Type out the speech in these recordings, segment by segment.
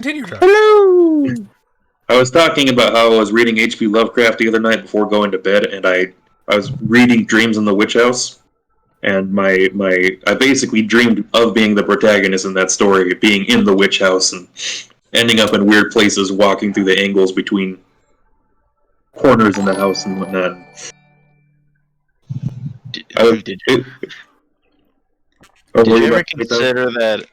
Continue, Josh. Hello! I was talking about how I was reading H.P. Lovecraft the other night before going to bed, and I was reading Dreams in the Witch House, and I basically dreamed of being the protagonist in that story, being in the witch house and ending up in weird places, walking through the angles between corners in the house and whatnot. Did you ever consider that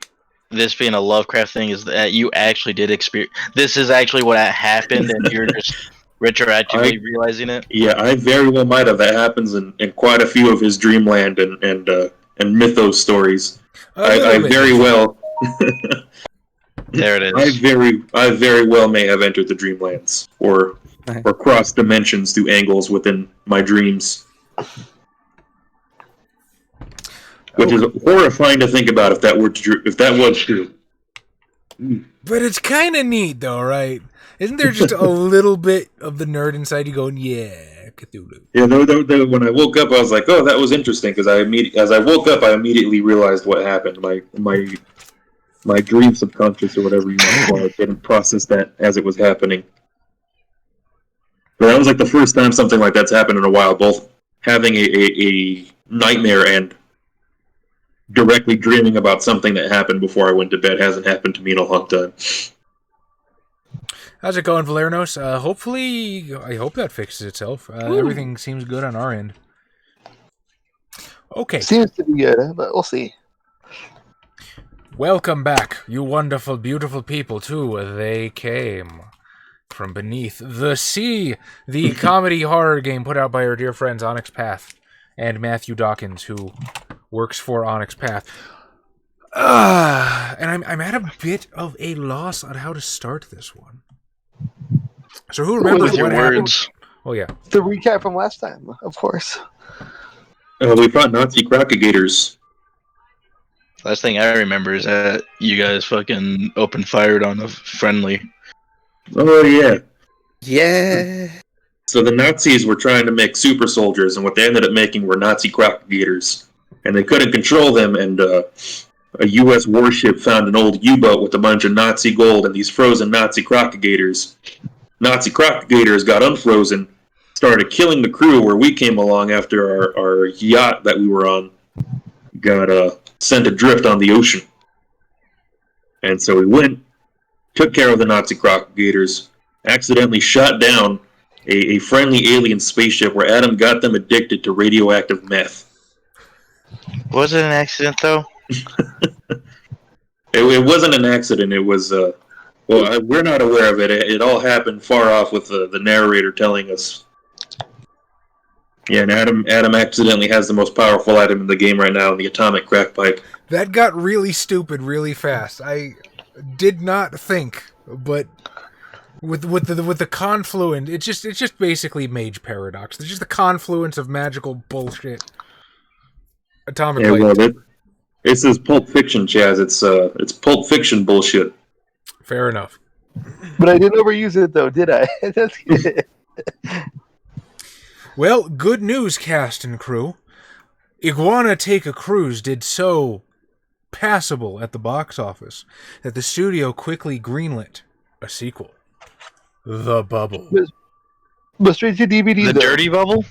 this being a Lovecraft thing is that you actually did experience? This is actually what happened, and you're just retroactively realizing it. Yeah, I very well might have. That happens in quite a few of his Dreamland and mythos stories. I very well. There it is. I very well may have entered the Dreamlands or crossed dimensions through angles within my dreams. Which is horrifying to think about if that was true. But it's kind of neat, though, right? Isn't there just a little bit of the nerd inside you going, "Yeah, Cthulhu"? Yeah, when I woke up, I was like, "Oh, that was interesting," because as I woke up, I immediately realized what happened. My dream subconscious or whatever you want to call it didn't process that as it was happening. But that was like the first time something like that's happened in a while. Both having a nightmare and directly dreaming about something that happened before I went to bed hasn't happened to me in a long time. How's it going, Valernos? Hopefully, I hope that fixes itself. Everything seems good on our end. Okay. Seems to be good, but we'll see. Welcome back, you wonderful, beautiful people, to They Came From Beneath the Sea, the comedy horror game put out by our dear friends Onyx Path and Matthew Dawkins, who works for Onyx Path. And I'm at a bit of a loss on how to start this one. So who remembers what happened? Oh, yeah. The recap from last time, of course. We fought Nazi crocodigators. Last thing I remember is that you guys fucking opened fired on a friendly. Oh, yeah. Yeah. So the Nazis were trying to make super soldiers, and what they ended up making were Nazi crocodigators. And they couldn't control them, and a U.S. warship found an old U-boat with a bunch of Nazi gold and these frozen Nazi crocodigators. Nazi crocodigators got unfrozen, started killing the crew where we came along after our yacht that we were on got sent adrift on the ocean. And so we went, took care of the Nazi crocodigators, accidentally shot down a friendly alien spaceship where Adam got them addicted to radioactive meth. Was it an accident, though? It wasn't an accident. It was, we're not aware of it. It all happened far off with the narrator telling us. Yeah, and Adam accidentally has the most powerful item in the game right now, the atomic crack pipe. That got really stupid really fast. I did not think, but with the confluence, it's just basically Mage Paradox. It's just the confluence of magical bullshit. Atomic pipe. Well, this is Pulp Fiction, Chaz. It's Pulp Fiction bullshit. Fair enough. But I didn't overuse it, though, did I? Well, good news, cast and crew. Iguana Take a Cruise did so passable at the box office that the studio quickly greenlit a sequel. The Bubble. But straight to DVD, The though. Dirty Bubble?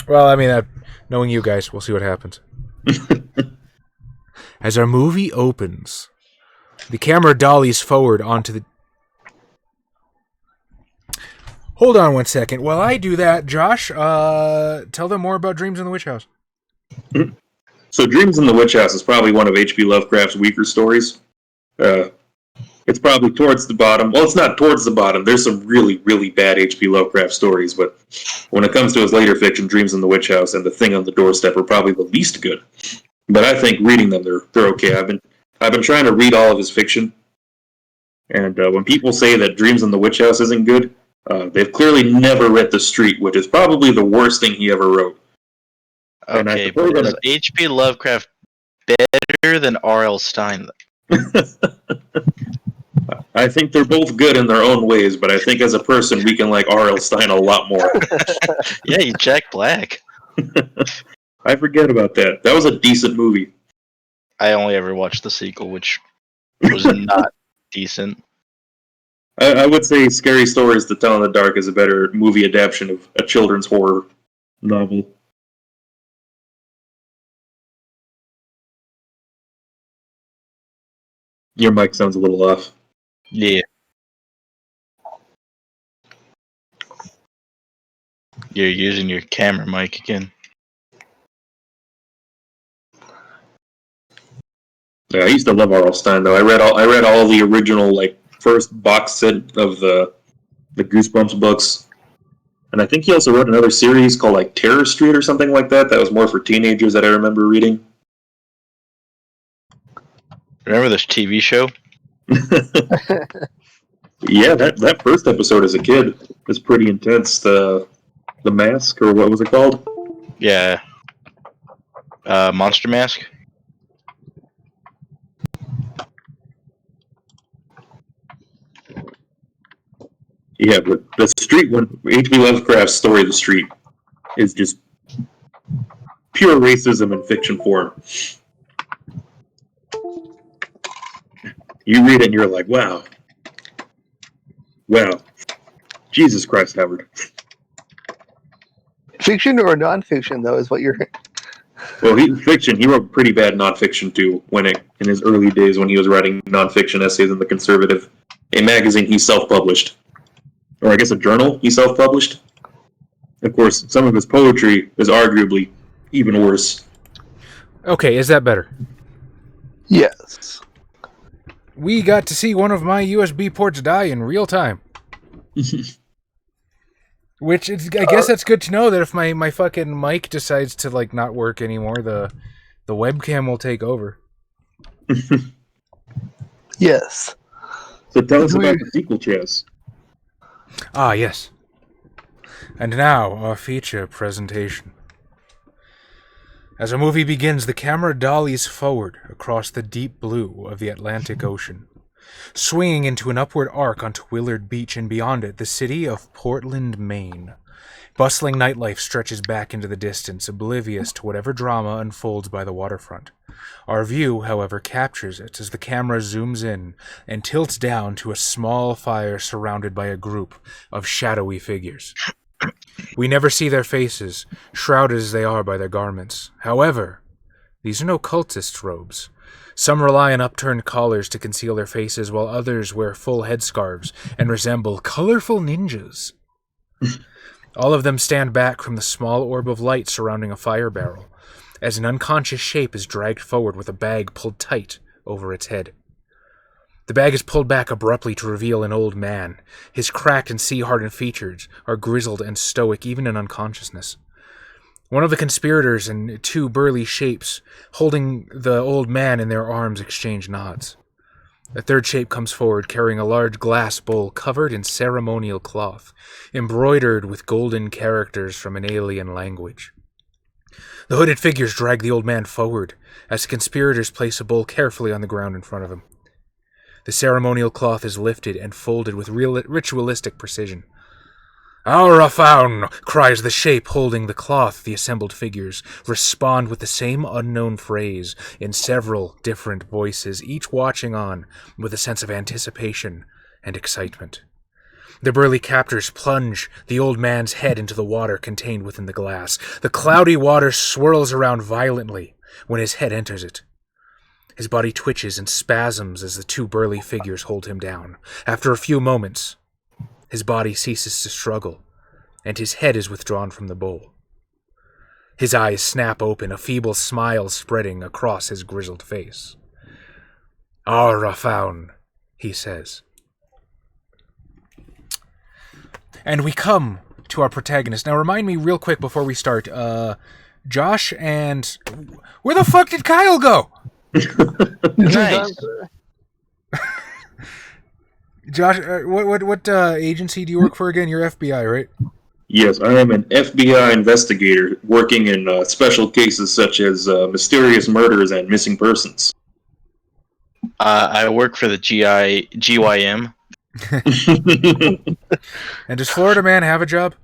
Well, I mean, knowing you guys, we'll see what happens. As our movie opens, the camera dollies forward onto the... Hold on one second. While I do that, Josh, tell them more about Dreams in the Witch House. So Dreams in the Witch House is probably one of H.P. Lovecraft's weaker stories. It's probably towards the bottom. Well, it's not towards the bottom. There's some really, really bad H.P. Lovecraft stories, but when it comes to his later fiction, Dreams in the Witch House and The Thing on the Doorstep are probably the least good. But I think reading them, they're okay. I've been trying to read all of his fiction, and when people say that Dreams in the Witch House isn't good, they've clearly never read The Street, which is probably the worst thing he ever wrote. Okay, but is H.P. Lovecraft better than R.L. Stine? I think they're both good in their own ways, but I think as a person, we can like R.L. Stine a lot more. Yeah, you Jack Black. I forget about that. That was a decent movie. I only ever watched the sequel, which was not decent. I would say Scary Stories to Tell in the Dark is a better movie adaptation of a children's horror novel. Your mic sounds a little off. Yeah. You're using your camera mic again. Yeah, I used to love R.L. Stine though. I read all the original like first box set of the Goosebumps books, and I think he also wrote another series called like Terror Street or something like that. That was more for teenagers that I remember reading. Remember this TV show? Yeah, that first episode as a kid was pretty intense. The Mask, or what was it called? Yeah. Monster Mask? Yeah, but the Street one, H.P. Lovecraft's story of the Street, is just pure racism in fiction form. You read it and you're like, wow. Wow. Jesus Christ, Howard. Fiction or non-fiction, though, is what you're... Well, fiction. He wrote pretty bad nonfiction too. In his early days, when he was writing nonfiction essays in the Conservative, a magazine he self-published, or I guess a journal he self-published. Of course, some of his poetry is arguably even worse. Okay, is that better? Yes. We got to see one of my USB ports die in real time. Which is, I guess that's good to know that if my fucking mic decides to like not work anymore, the webcam will take over. Yes. So tell us about the sequel, Chaz. Ah, yes. And now, our feature presentation. As our movie begins, the camera dollies forward across the deep blue of the Atlantic Ocean, swinging into an upward arc onto Willard Beach, and beyond it, the city of Portland, Maine. Bustling nightlife stretches back into the distance, oblivious to whatever drama unfolds by the waterfront. Our view, however, captures it as the camera zooms in and tilts down to a small fire surrounded by a group of shadowy figures. We never see their faces, shrouded as they are by their garments. However, these are no cultist robes. Some rely on upturned collars to conceal their faces, while others wear full headscarves and resemble colorful ninjas. All of them stand back from the small orb of light surrounding a fire barrel, as an unconscious shape is dragged forward with a bag pulled tight over its head. The bag is pulled back abruptly to reveal an old man. His cracked and sea-hardened features are grizzled and stoic even in unconsciousness. One of the conspirators and two burly shapes holding the old man in their arms exchange nods. A third shape comes forward carrying a large glass bowl covered in ceremonial cloth, embroidered with golden characters from an alien language. The hooded figures drag the old man forward as the conspirators place a bowl carefully on the ground in front of him. The ceremonial cloth is lifted and folded with ritualistic precision. "Aurafaun!" cries the shape holding the cloth. The assembled figures respond with the same unknown phrase in several different voices, each watching on with a sense of anticipation and excitement. The burly captors plunge the old man's head into the water contained within the glass. The cloudy water swirls around violently when his head enters it. His body twitches and spasms as the two burly figures hold him down. After a few moments, his body ceases to struggle, and his head is withdrawn from the bowl. His eyes snap open, a feeble smile spreading across his grizzled face. "Aurafaun," he says. And we come to our protagonist. Now remind me real quick before we start, Josh and... Where the fuck did Kyle go? Nice. Josh, what agency do you work for again? You're FBI, right? Yes, I am an FBI investigator working in special cases such as mysterious murders and missing persons. I work for the GYM. And does Florida Man have a job?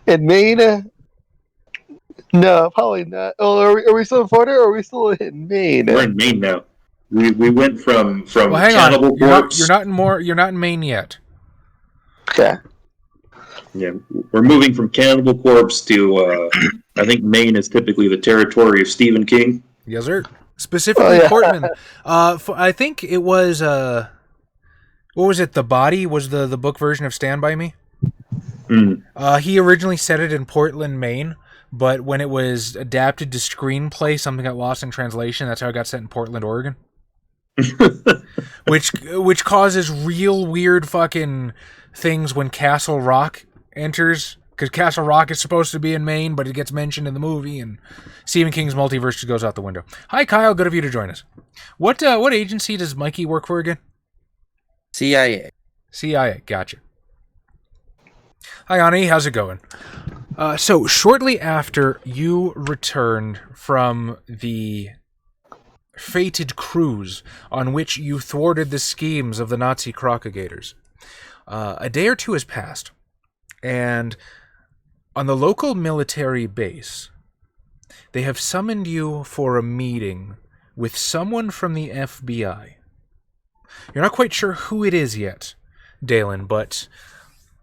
In Maine? No, probably not. Oh, are we still in Florida or are we still in Maine? We're in Maine now. We went from Well, hang Cannibal on. Corpse. You're not in Maine yet. Okay. Yeah, we're moving from Cannibal Corpse to I think Maine is typically the territory of Stephen King. Yes, sir. Specifically, Oh, yeah. Portman. I think it was. What was it? The Body was the book version of Stand By Me. Mm. He originally set it in Portland, Maine, but when it was adapted to screenplay, something got lost in translation. That's how it got set in Portland, Oregon. which causes real weird fucking things when Castle Rock enters, because Castle Rock is supposed to be in Maine, but it gets mentioned in the movie, and Stephen King's multiverse just goes out the window. Hi, Kyle. Good of you to join us. What agency does Mikey work for again? CIA. CIA. Gotcha. Hi, Ani. How's it going? So, shortly after you returned from the fated cruise on which you thwarted the schemes of the Nazi crocodilators, a day or two has passed, and on the local military base, they have summoned you for a meeting with someone from the FBI. You're not quite sure who it is yet, Dalen, but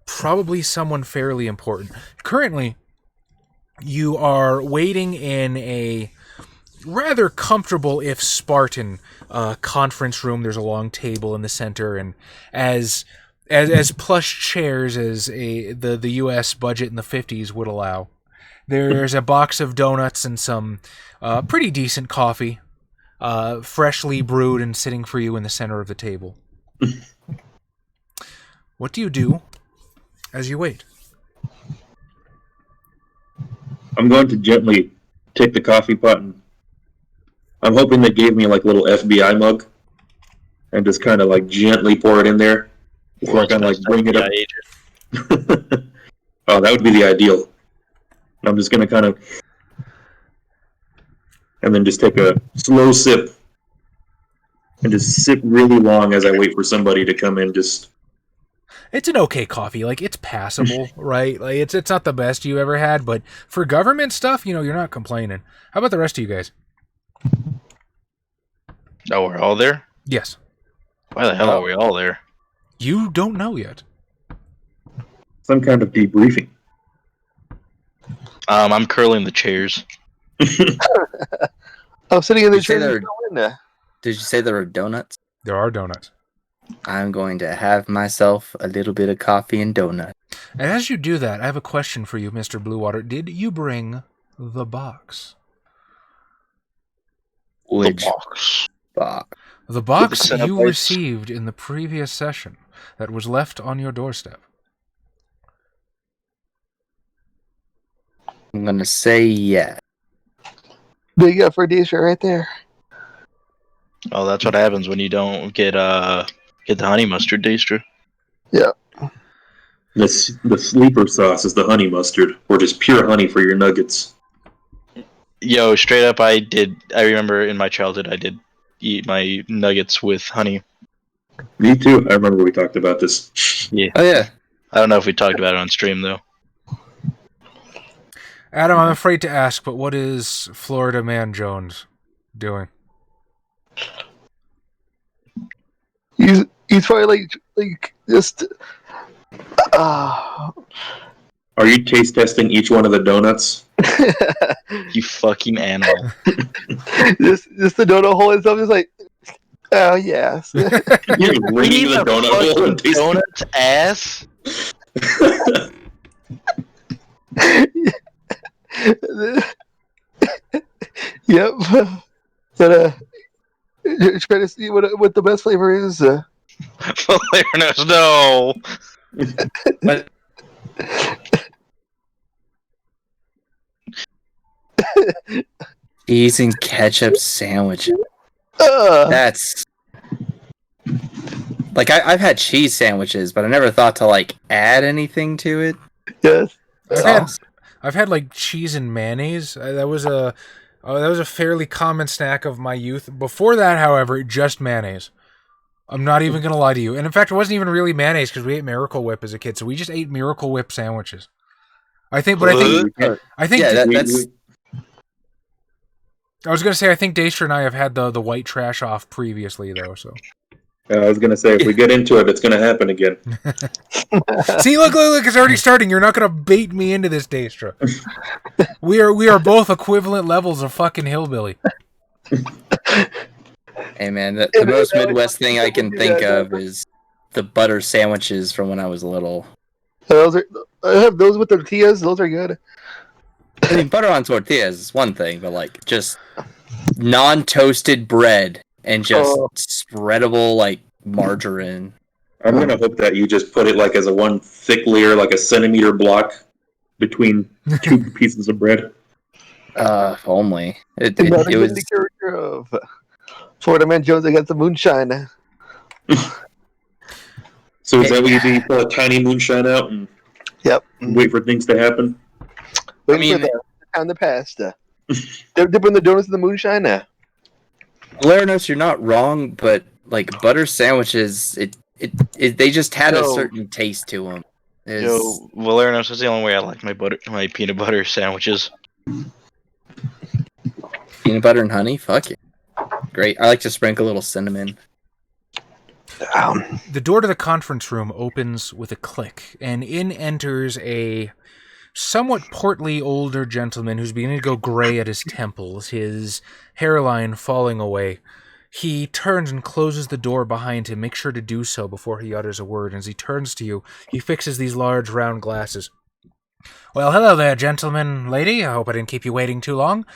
probably someone fairly important. Currently, you are waiting in a rather comfortable, if Spartan, conference room. There's a long table in the center, and as plush chairs as the U.S. budget in the 50s would allow. There's a box of donuts and some pretty decent coffee, freshly brewed and sitting for you in the center of the table. What do you do as you wait? I'm going to gently take the coffee pot, and I'm hoping they gave me like a little FBI mug, and just kind of like gently pour it in there before I kind of like bring it up. Oh, that would be the ideal. I'm just going to kind of, and then just take a slow sip, and just sip really long as I wait for somebody to come in. It's an okay coffee. Like, it's passable, right? Like, it's not the best you ever had, but for government stuff, you're not complaining. How about the rest of you guys? Oh, we're all there? Yes. Why the hell are we all there? You don't know yet. Some kind of debriefing. I'm curling the chairs. I'm sitting in the Did you say chair. Did you say there were donuts? There are donuts. I'm going to have myself a little bit of coffee and donut. And as you do that, I have a question for you, Mr. Bluewater. Did you bring the box? Which The box. box? The box With the you Cenobites? received in the previous session that was left on your doorstep. I'm going to say yeah. Big up for Daestra right there. Oh, that's what happens when you don't get the honey mustard, Daestra. Yeah. The sleeper sauce is the honey mustard, or just pure honey for your nuggets. Yo, straight up, I remember in my childhood, I did eat my nuggets with honey. Me too. I remember we talked about this. Yeah. Oh, yeah. I don't know if we talked about it on stream, though. Adam, I'm afraid to ask, but what is Florida Man Jones doing? He's probably like just Are you taste testing each one of the donuts? You fucking animal. just the donut hole and stuff. Just like, oh yes. You're ringing the donut hole and tasting. Donut's ass? Yep. But try to see what the best flavor is. No. But cheese and ketchup sandwich. That's like I've had cheese sandwiches, but I never thought to like add anything to it. Yes. I've had like cheese and mayonnaise. That was a fairly common snack of my youth. Before that, however, just mayonnaise. I'm not even gonna lie to you. And in fact, it wasn't even really mayonnaise because we ate Miracle Whip as a kid. So we just ate Miracle Whip sandwiches. I think Yeah, that's I was going to say, I think Daestra and I have had the white trash off previously, though. So I was going to say, if we get into it, it's going to happen again. see, look, it's already starting. You're not going to bait me into this, Daestra. We are both equivalent levels of fucking hillbilly. Hey man, the most Midwest thing I can think of is the butter sandwiches from when I was little. I have those with tortillas. Those are good. I mean, butter on tortillas is one thing, but like just non-toasted bread and just spreadable like margarine. I'm going to hope that you just put it like as a one thick layer, like a centimeter block between two pieces of bread. If only. It was the character of Florida Man Jones against the moonshine. So is that what you do? You pull a tiny moonshine out and wait for things to happen? Waiting for the time to pass. They're dipping the donuts in the moonshine now. Valerinos, you're not wrong, but like butter sandwiches, they just had a certain taste to them. Yo, Valerinos is the only way I like my peanut butter sandwiches. Peanut butter and honey? Fuck it. Great. I like to sprinkle a little cinnamon. The door to the conference room opens with a click, and in enters a somewhat portly older gentleman who's beginning to go gray at his temples, his hairline falling away. He turns and closes the door behind him. Make sure to do so before he utters a word. And as he turns to you, he fixes these large round glasses. Well, hello there, gentlemen, lady. I hope I didn't keep you waiting too long.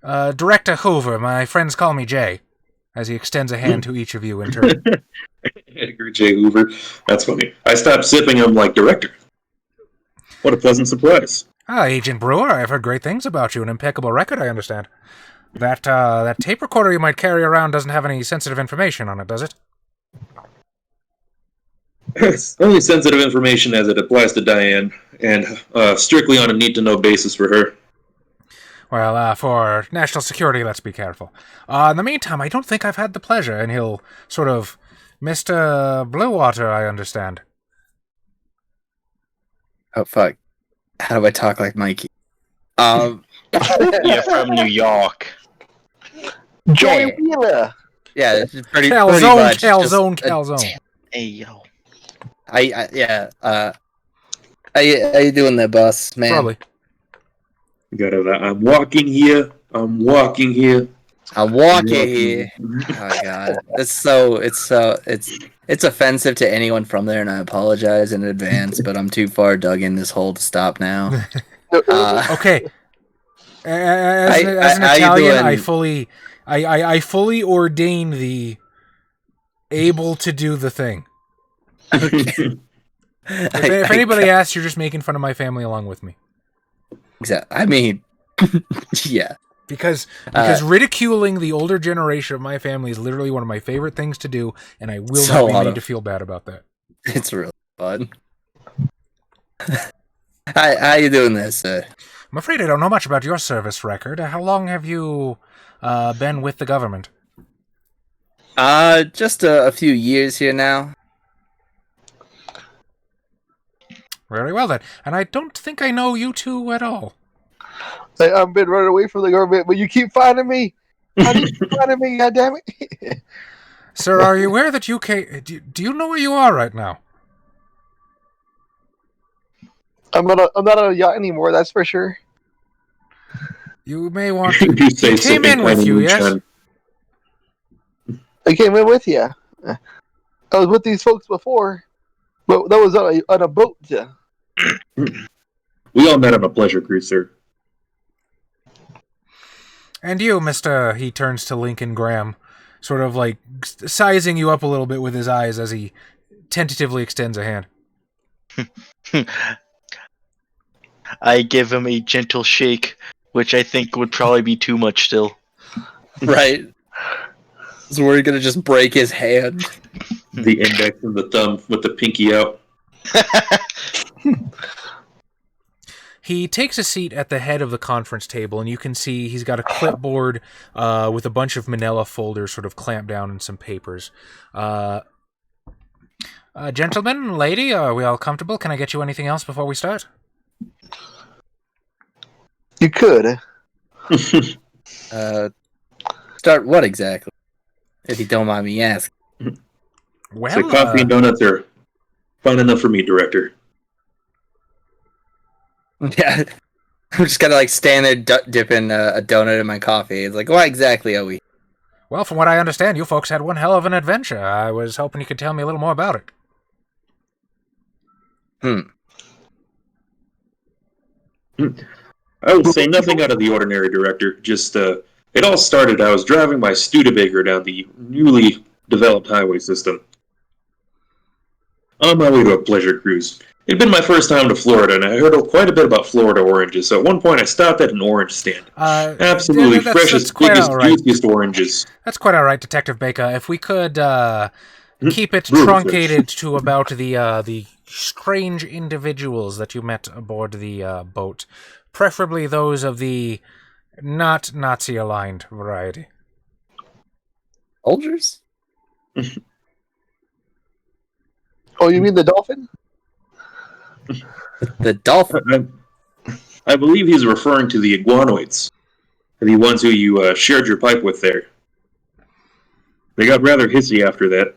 Director Hoover, my friends call me Jay, as he extends a hand to each of you in turn. Edgar J. Hoover. That's funny. I stopped sipping him like director. What a pleasant surprise. Agent Brewer, I've heard great things about you. An impeccable record, I understand. That tape recorder you might carry around doesn't have any sensitive information on it, does it? It's only sensitive information as it applies to Diane, and strictly on a need-to-know basis for her. Well, for national security, let's be careful. In the meantime, I don't think I've had the pleasure, and he'll sort of... Mr. Bluewater, I understand. Oh, fuck. How do I talk like Mikey? Yeah, from New York. Joey Wheeler. Yeah, it's pretty Calzone, much. calzone. Hey, yo. How you doing there, boss, man? Probably. I'm walking here. I'm walking here. Oh god, it's offensive to anyone from there, and I apologize in advance. But I'm too far dug in this hole to stop now. Okay. As an Italian, I fully ordain the able to do the thing. Okay. If anybody asks, you're just making fun of my family along with me. Exactly. I mean, yeah. Because ridiculing the older generation of my family is literally one of my favorite things to do, and I will not be made to feel bad about that. It's really fun. How you doing there, sir? I'm afraid I don't know much about your service record. How long have you been with the government? Just a few years here now. Very well, then. And I don't think I know you two at all. I've been running away from the government, but you keep finding me. How do you keep finding me, goddammit? Sir, are you aware that UK... Do you know where you are right now? I'm not on a yacht anymore, that's for sure. You may want to... He came in with you, yes? I came in with you. I was with these folks before, but that was on a boat. We all met on a pleasure cruise, sir. And you, Mr. He turns to Lincoln Graham, sort of like sizing you up a little bit with his eyes as he tentatively extends a hand. I give him a gentle shake, which I think would probably be too much still. Right. So we're gonna just break his hand. The index and the thumb with the pinky out. He takes a seat at the head of the conference table, and you can see he's got a clipboard with a bunch of manila folders sort of clamped down and some papers. Gentlemen, lady, are we all comfortable? Can I get you anything else before we start? You could. Start what exactly? If you don't mind me asking. Well, So coffee and donuts are fine enough for me, Director. Yeah. I'm just gonna stand there dipping a donut in my coffee. It's like, what exactly are we? well, from what I understand, you folks had one hell of an adventure. I was hoping you could tell me a little more about it. I will say nothing out of the ordinary, Director. Just, it all started, I was driving my Studebaker down the newly developed highway system. On my way to a pleasure cruise. It'd been my first time to Florida, and I heard quite a bit about Florida oranges, so at one point I stopped at an orange stand. Absolutely freshest, biggest, juiciest oranges. That's quite all right, Detective Baker. If we could keep it truncated to about the strange individuals that you met aboard the boat, preferably those of the not Nazi-aligned variety. Soldiers? Oh, you mean the dolphin? The dolphin? I believe he's referring to the iguanoids. The ones who you shared your pipe with there. They got rather hissy after that.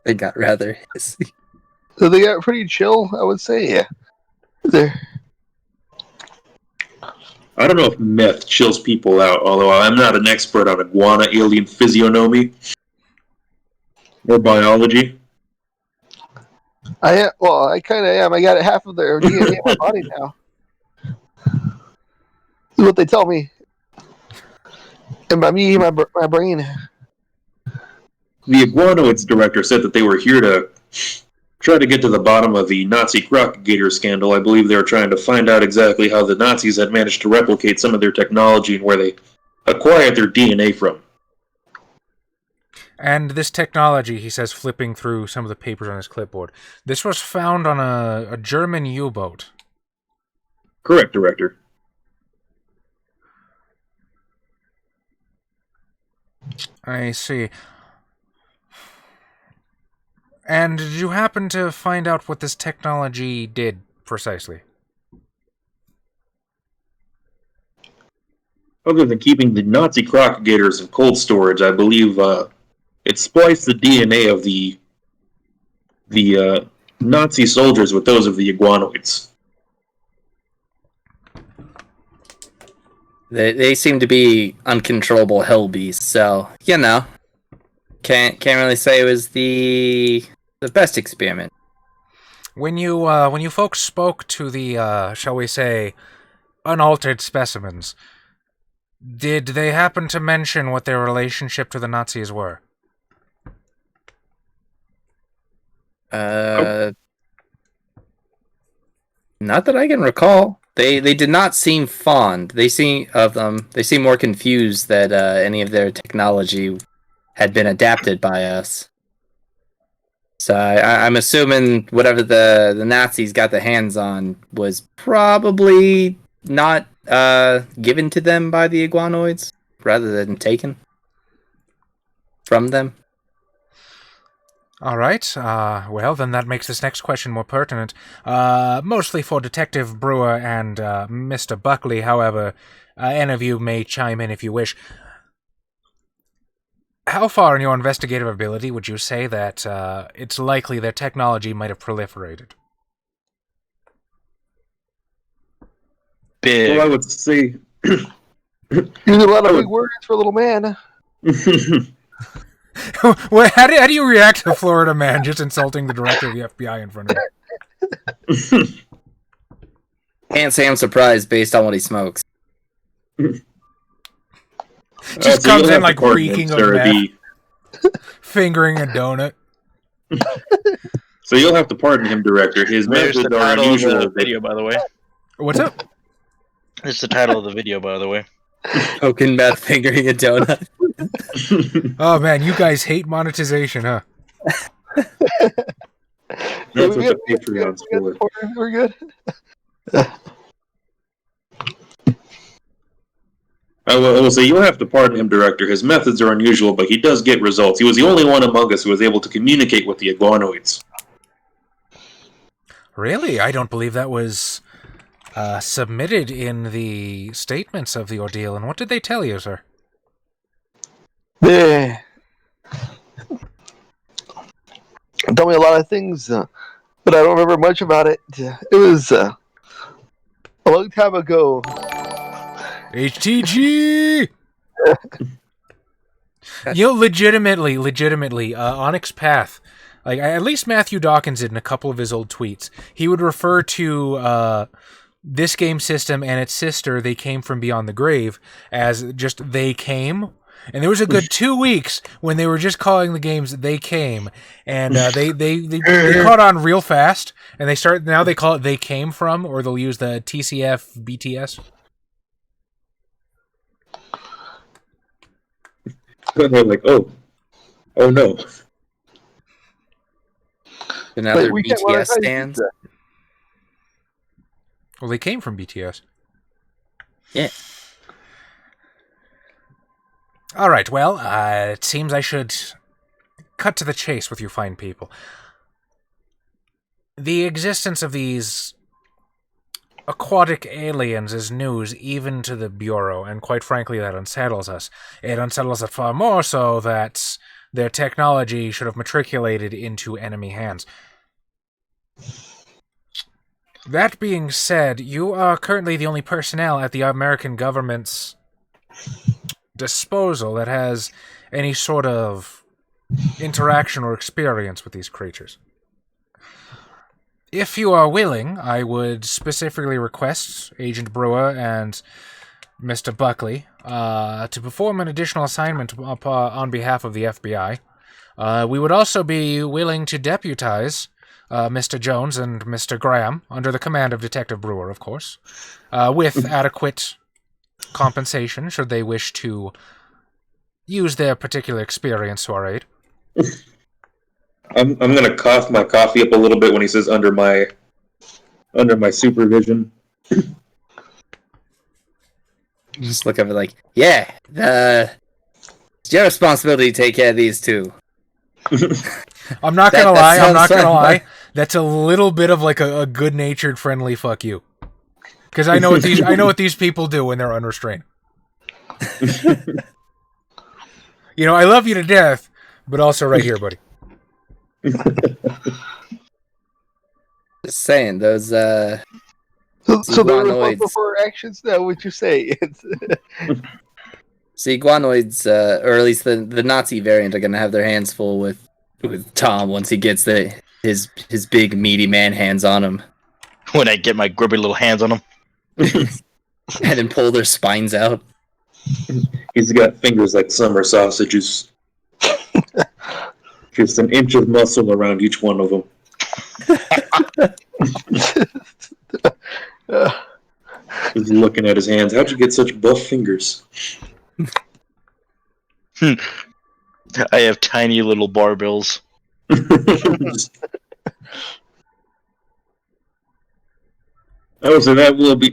They got rather hissy. So they got pretty chill, I would say. Yeah. There. I don't know if meth chills people out, although I'm not an expert on iguana alien physiognomy or biology. I kind of am. I got half of their DNA in my body now. This is what they tell me. And by me, my brain. The iguanoids director said that they were here to try to get to the bottom of the Nazi crocodile scandal. I believe they were trying to find out exactly how the Nazis had managed to replicate some of their technology and where they acquired their DNA from. And this technology, he says, flipping through some of the papers on his clipboard, this was found on a German U-boat. Correct, Director. I see. And did you happen to find out what this technology did precisely? Other than keeping the Nazi crocodiles in cold storage, I believe it spliced the DNA of the Nazi soldiers with those of the iguanoids. They seem to be uncontrollable hell beasts, so can't really say it was the best experiment. When you folks spoke to the shall we say unaltered specimens, did they happen to mention what their relationship to the Nazis were? Not that I can recall. They did not seem fond. They seem more confused that any of their technology had been adapted by us. So I'm assuming whatever the Nazis got their hands on was probably not given to them by the iguanoids, rather than taken from them. All right. Well, then that makes this next question more pertinent. Mostly for Detective Brewer and Mr. Buckley, however, any of you may chime in if you wish. How far in your investigative ability would you say that it's likely their technology might have proliferated? Big. Well, I would say... Using a lot of big words for a little man. Well, how do you react to Florida man just insulting the director of the FBI in front of you? Can't say I'm surprised based on what he smokes. Just comes in like reeking of meth, fingering a donut. So you'll have to pardon him, Director. His There's the methods are title of unusual. the video, by the way. What's up? It's the title of the video, by the way. Poking meth, fingering a donut. Oh man, you guys hate monetization, huh? That's what the Patreon's for. We're good. I will say you'll have to pardon him, Director. His methods are unusual, but he does get results. He was the only one among us who was able to communicate with the iguanoids. Really? I don't believe that was submitted in the statements of the ordeal, and what did they tell you, sir? They told me a lot of things, but I don't remember much about it. It was a long time ago. HTG! Legitimately, Onyx Path, like at least Matthew Dawkins did in a couple of his old tweets, he would refer to this game system and its sister, They Came From Beyond the Grave, as just They Came. And there was a good 2 weeks when they were just calling the games They Came, and they caught on real fast, and now they call it They Came From, or they'll use the TCF BTS. They're like, oh no. Another But we can't- BTS stands. Well, they came from BTS. Yeah. All right, well, it seems I should cut to the chase with you fine people. The existence of these aquatic aliens is news even to the Bureau, and quite frankly, that unsettles us. It unsettles us far more so that their technology should have matriculated into enemy hands. That being said, you are currently the only personnel at the American government's disposal that has any sort of interaction or experience with these creatures. If you are willing, I would specifically request Agent Brewer and Mr. Buckley to perform an additional assignment on behalf of the FBI. We would also be willing to deputize Mr. Jones and Mr. Graham under the command of Detective Brewer, of course, with adequate compensation should they wish to use their particular experience to our aid. I'm gonna cough my coffee up a little bit when he says under my supervision. Just look at it like, yeah, it's your responsibility to take care of these two. I'm not gonna lie. That's a little bit of like a good-natured, friendly fuck you, because I know what these people do when they're unrestrained. I love you to death, but also right here, buddy. Just saying, those So they're responsible iguanoids. for our actions now, what you say. So iguanoids, or at least the Nazi variant, are gonna have their hands full with Tom once he gets his big meaty man hands on him, When I get my grubby little hands on them. and then pull their spines out. He's got fingers like summer sausages. Just an inch of muscle around each one of them. He's looking at his hands. How'd you get such buff fingers? I have tiny little barbells. I would say that will be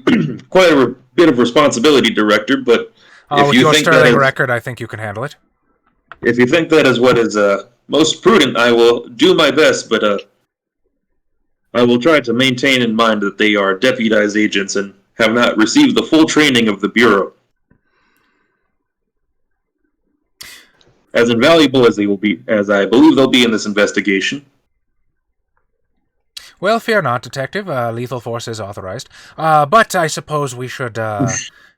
quite a bit of responsibility, Director, but if With you your think sterling record, I think you can handle it. If you think that is what is most prudent, I will do my best, but I will try to maintain in mind that they are deputized agents and have not received the full training of the Bureau. As invaluable as they will be, as I believe they'll be in this investigation. Well, fear not, Detective. Lethal force is authorized. But I suppose we should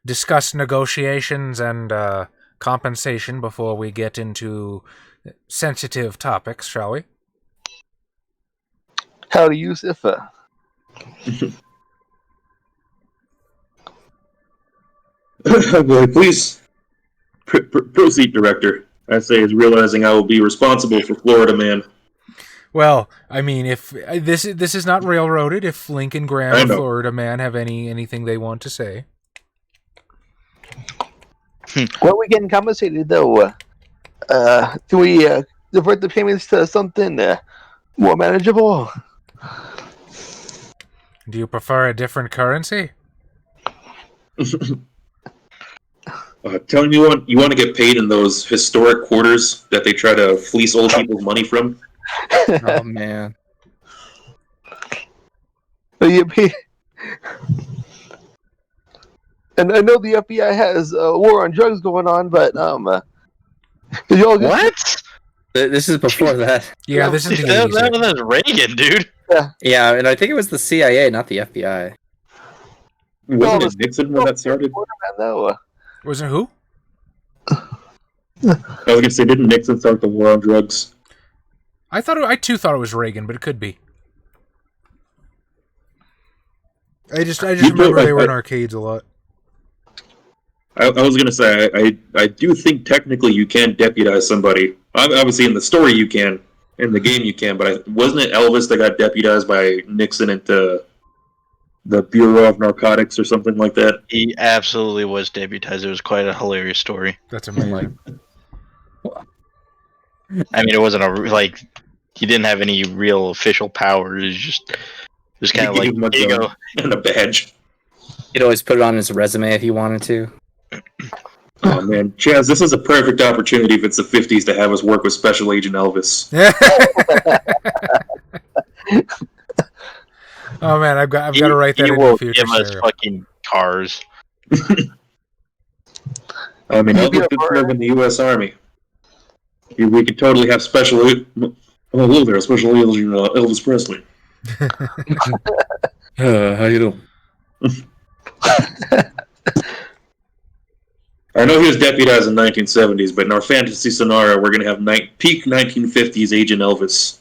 discuss negotiations and compensation before we get into sensitive topics, shall we? Howdy, Yusuf. Well, please proceed, Director. I say is realizing I will be responsible for Florida Man. Well, I mean, if this is not railroaded, if Lincoln Graham or Florida Man have anything they want to say. Well, we getting compensated though. Can we divert the payments to something more manageable? Do you prefer a different currency? Telling you what, you want to get paid in those historic quarters that they try to fleece old people's money from? Oh man. You pay... And I know the FBI has a war on drugs going on, but did y'all get What? This is before that. Yeah, this is the That 80s. was Reagan, dude. Yeah, and I think it was the CIA, not the FBI. Wasn't it Nixon when that started? No. Was it who? I was going to say, didn't Nixon start the war on drugs? I too thought it was Reagan, but it could be. I just remember they were in arcades a lot. I was going to say, I do think technically you can deputize somebody. Obviously, in the story you can, in the game you can, but wasn't it Elvis that got deputized by Nixon into the Bureau of Narcotics or something like that? He absolutely was deputized. It was quite a hilarious story. That's amazing. I mean, it wasn't he didn't have any real official power. It was kind of like, here you go. And a badge. He'd always put it on his resume if he wanted to. Oh man, Chaz, this is a perfect opportunity if it's the 50s to have us work with Special Agent Elvis. Oh man, I've got to write that in the future. Give us fucking cars. I mean, Elvis did serve in the U.S. Army. We could totally have Special Agent Elvis Presley. How you doing? I know he was deputized in the 1970s, but in our fantasy scenario, we're going to have peak 1950s Agent Elvis.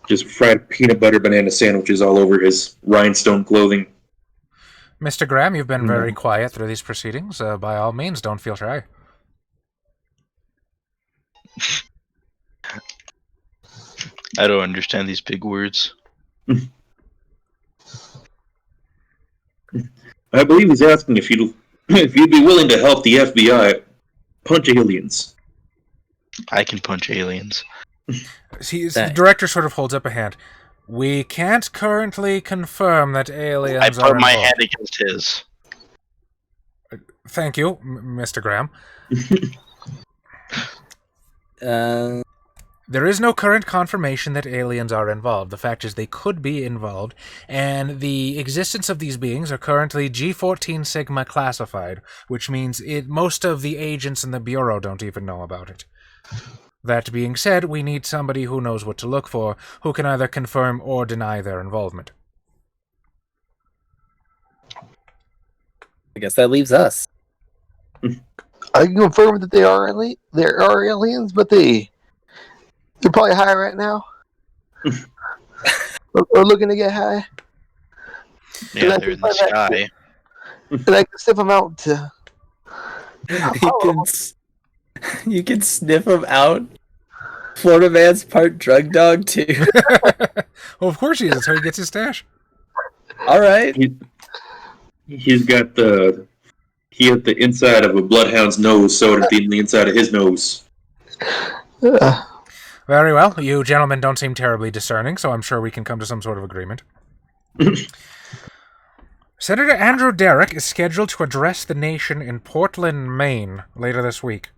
Just fried peanut butter banana sandwiches all over his rhinestone clothing. Mr. Graham, you've been very quiet through these proceedings. By all means, don't feel shy. I don't understand these big words. I believe he's asking if you'd be willing to help the FBI punch aliens. I can punch aliens. The director sort of holds up a hand. We can't currently confirm that aliens I are put my involved. hand against his. Thank you, Mr. Graham. There is no current confirmation that aliens are involved. The fact is they could be involved, and the existence of these beings are currently G14 Sigma classified, which means most of the agents in the Bureau don't even know about it. That being said, we need somebody who knows what to look for, who can either confirm or deny their involvement. I guess that leaves us. I can confirm that there are aliens, but they're probably high right now. or looking to get high. Yeah, they're in the sky. And I can sniff them out to... You can sniff them out. Florida man's part drug dog too. Well, of course he is. That's how he gets his stash. All right. He's got the inside of a bloodhound's nose sewed in the inside of his nose. Very well. You gentlemen don't seem terribly discerning, so I'm sure we can come to some sort of agreement. Senator Andrew Derrick is scheduled to address the nation in Portland, Maine, later this week.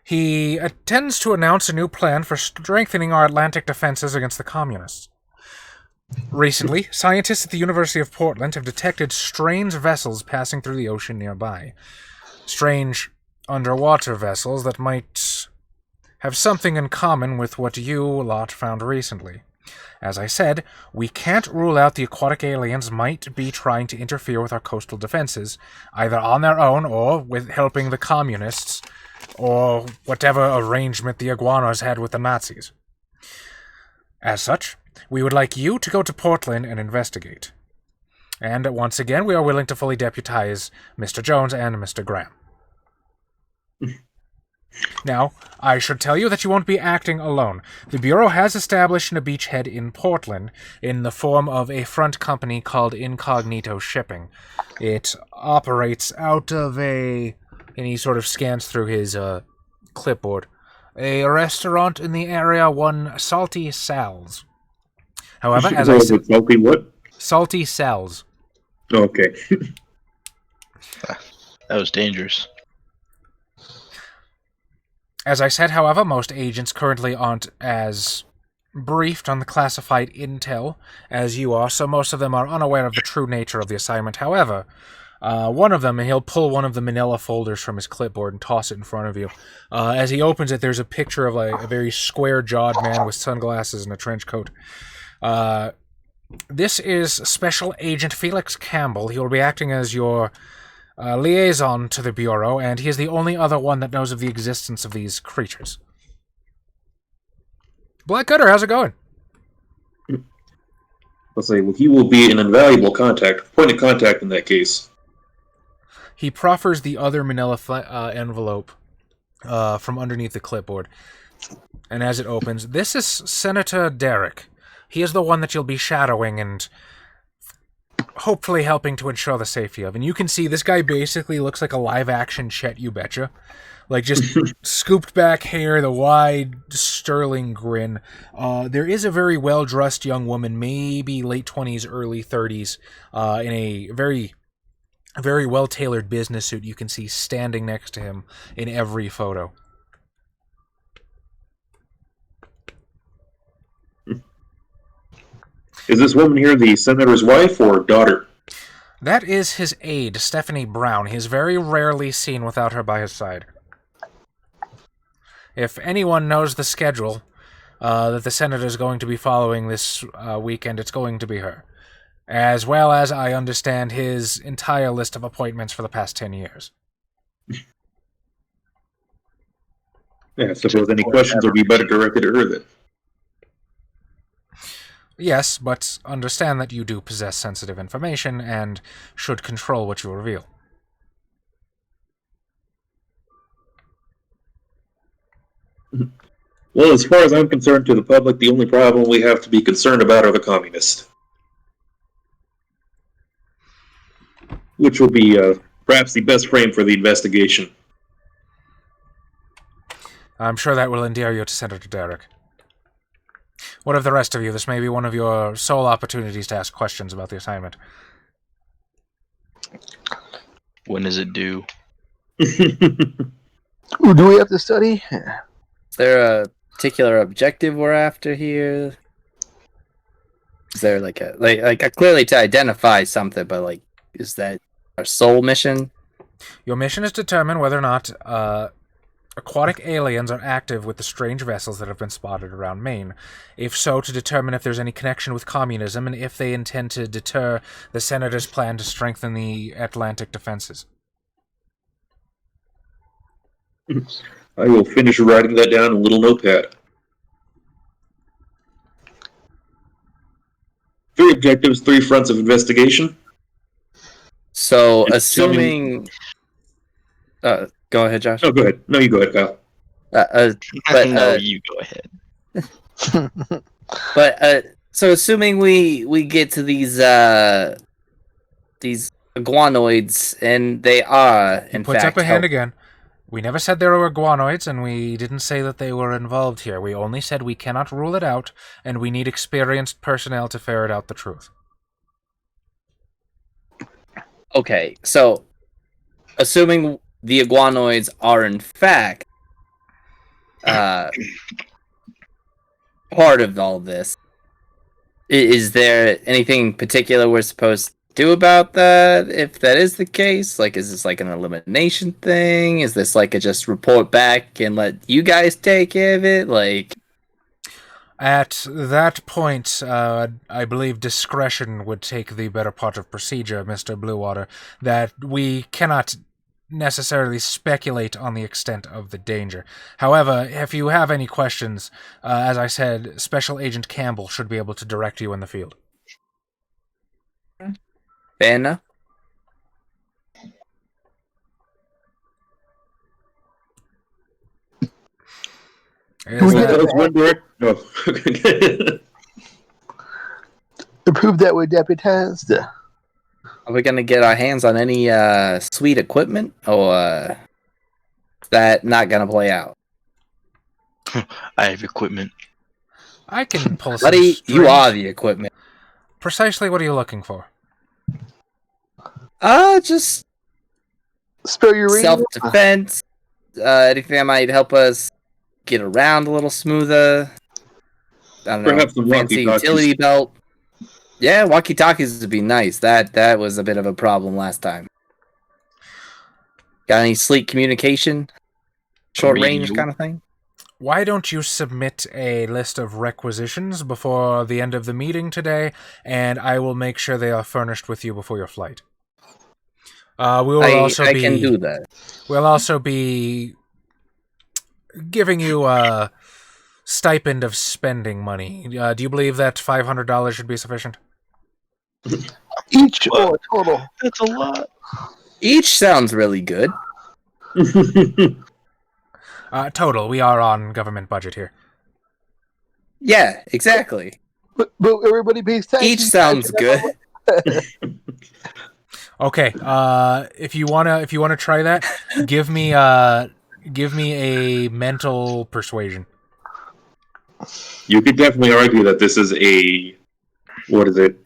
He intends to announce a new plan for strengthening our Atlantic defenses against the communists. Recently, scientists at the University of Portland have detected strange vessels passing through the ocean nearby. Strange underwater vessels that might have something in common with what you lot found recently. As I said, we can't rule out the aquatic aliens might be trying to interfere with our coastal defenses, either on their own or with helping the communists, or whatever arrangement the iguanas had with the Nazis. As such, we would like you to go to Portland and investigate. And once again, we are willing to fully deputize Mr. Jones and Mr. Graham. Now, I should tell you that you won't be acting alone. The Bureau has established a beachhead in Portland in the form of a front company called Incognito Shipping. It operates out of and he sort of scans through his clipboard, a restaurant in the area, one Salty Sal's. However, as I said... Salty what? Salty Sal's. Okay. That was dangerous. As I said, however, most agents currently aren't as briefed on the classified intel, as you are, so most of them are unaware of the true nature of the assignment. However, one of them, and he'll pull one of the manila folders from his clipboard and toss it in front of you. As he opens it, there's a picture of a very square-jawed man with sunglasses and a trench coat. This is Special Agent Felix Campbell. He will be acting as your liaison to the Bureau, and he is the only other one that knows of the existence of these creatures. Blackcutter, how's it going? I'll say, well, he will be an invaluable point of contact in that case. He proffers the other manila envelope from underneath the clipboard. And as it opens, this is Senator Derrick. He is the one that you'll be shadowing and hopefully helping to ensure the safety of. And you can see this guy basically looks like a live-action Chet You Betcha. Like, just scooped back hair, the wide, sterling grin. There is a very well-dressed young woman, maybe late 20s, early 30s, in a very, very well-tailored business suit you can see standing next to him in every photo. Is this woman here the senator's wife or daughter? That is his aide, Stephanie Brown. He is very rarely seen without her by his side. If anyone knows the schedule that the senator is going to be following this weekend, it's going to be her. As well as I understand his entire list of appointments for the past 10 years. Yeah, I suppose any questions will be better directed at her then. Yes, but understand that you do possess sensitive information and should control what you reveal. Well, as far as I'm concerned, to the public, the only problem we have to be concerned about are the communists. Which will be perhaps the best frame for the investigation. I'm sure that will endear you to Senator Derrick. What of the rest of you? This may be one of your sole opportunities to ask questions about the assignment. When is it due? Do we have to study? Is there a particular objective we're after here? Is there like a clearly to identify something, but like, is that our sole mission? Your mission is to determine whether or not aquatic aliens are active with the strange vessels that have been spotted around Maine. If so, to determine if there's any connection with communism and if they intend to deter the Senator's plan to strengthen the Atlantic defenses. I will finish writing that down in a little notepad. 3 objectives, 3 fronts of investigation. So, assuming... go ahead, Josh. Oh, go ahead. No, you go ahead, Kyle. No, you go ahead. But so assuming we get to these iguanoids and they are in Puts fact up a hand again. We never said there were iguanoids, and we didn't say that they were involved here. We only said we cannot rule it out, and we need experienced personnel to ferret out the truth. Okay, so assuming the iguanoids are in fact part of all this, is there anything particular we're supposed to do about that if that is the case? Like, is this like an elimination thing? Is this like a just report back and let you guys take care of it? Like, at that point, I believe discretion would take the better part of procedure, Mr. Bluewater, that we cannot necessarily speculate on the extent of the danger. However, if you have any questions, as I said, Special Agent Campbell should be able to direct you in the field. fair enough. That was one direct. No. To prove that we're deputized. Are we gonna get our hands on any sweet equipment, or is that not gonna play out? I have equipment. I can pull some Buddy, strings. you are the equipment. Precisely what are you looking for? Just Spare your radio. self-defense. Anything that might help us get around a little smoother. don't Perhaps know, some fancy walkie-talkies. utility belt. Yeah, walkie-talkies would be nice. That was a bit of a problem last time. Got any sleek communication? Short range kind of thing? Why don't you submit a list of requisitions before the end of the meeting today, and I will make sure they are furnished with you before your flight. I can do that. We'll also be giving you a stipend of spending money. Do you believe that $500 should be sufficient? Each or total? That's a lot. Each sounds really good. Total. We are on government budget here. Yeah, exactly. But everybody pays taxes. Each sounds good. Okay. If you wanna try that, give me a mental persuasion. You could definitely argue that this is what is it?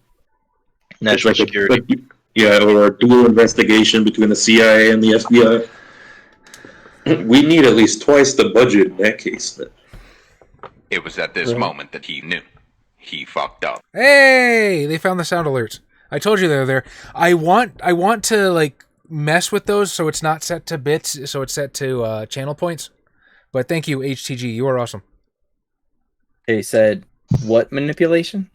National security. Or a dual investigation between the CIA and the FBI. We need at least twice the budget in that case. It was at this moment that he knew. He fucked up. Hey, they found the sound alerts. I told you they were there. I want to mess with those so it's not set to bits, so it's set to channel points. But thank you, HTG. You are awesome. They said what manipulation?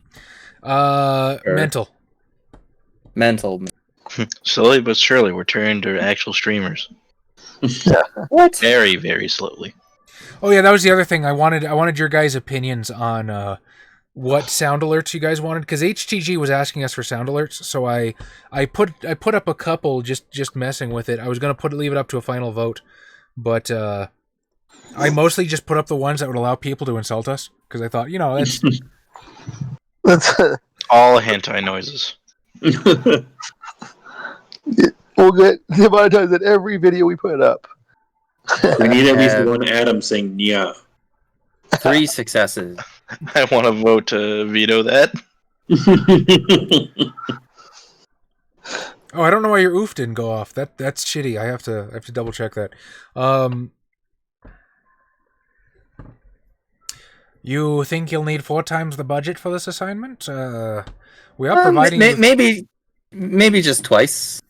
Mental. Mental. Slowly but surely, we're turning to actual streamers. What? Very, very slowly. Oh yeah, that was the other thing. I wanted your guys' opinions on what sound alerts you guys wanted, because HTG was asking us for sound alerts. So I put up a couple just messing with it. I was gonna leave it up to a final vote, but I mostly just put up the ones that would allow people to insult us, because I thought, That's All hentai noises. we'll get demonetized in every video we put up. We need at least one Adam saying "nya." 3 successes. I want to vote to veto that. Oh, I don't know why your oof didn't go off. That's shitty. I have to double check that. You think you'll need 4 times the budget for this assignment? We are providing maybe just twice.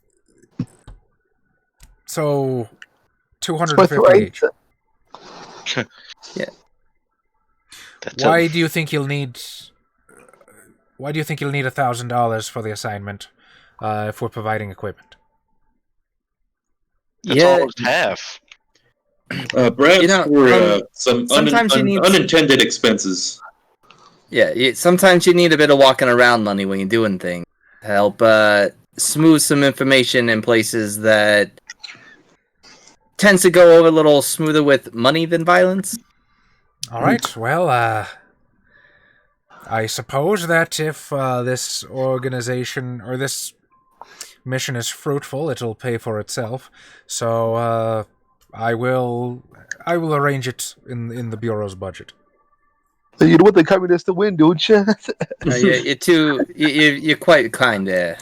So 250 each. Yeah. Why do you think you'll need $1,000 for the assignment if we're providing equipment? That's almost half. Perhaps for some unintended expenses. Yeah, sometimes you need a bit of walking around money when you're doing things. Help smooth some information in places that tends to go over a little smoother with money than violence. All right. Well, I suppose that if this organization or this mission is fruitful, it'll pay for itself. So I will arrange it in the bureau's budget. You don't want the communists to win, don't you? You're quite kind there.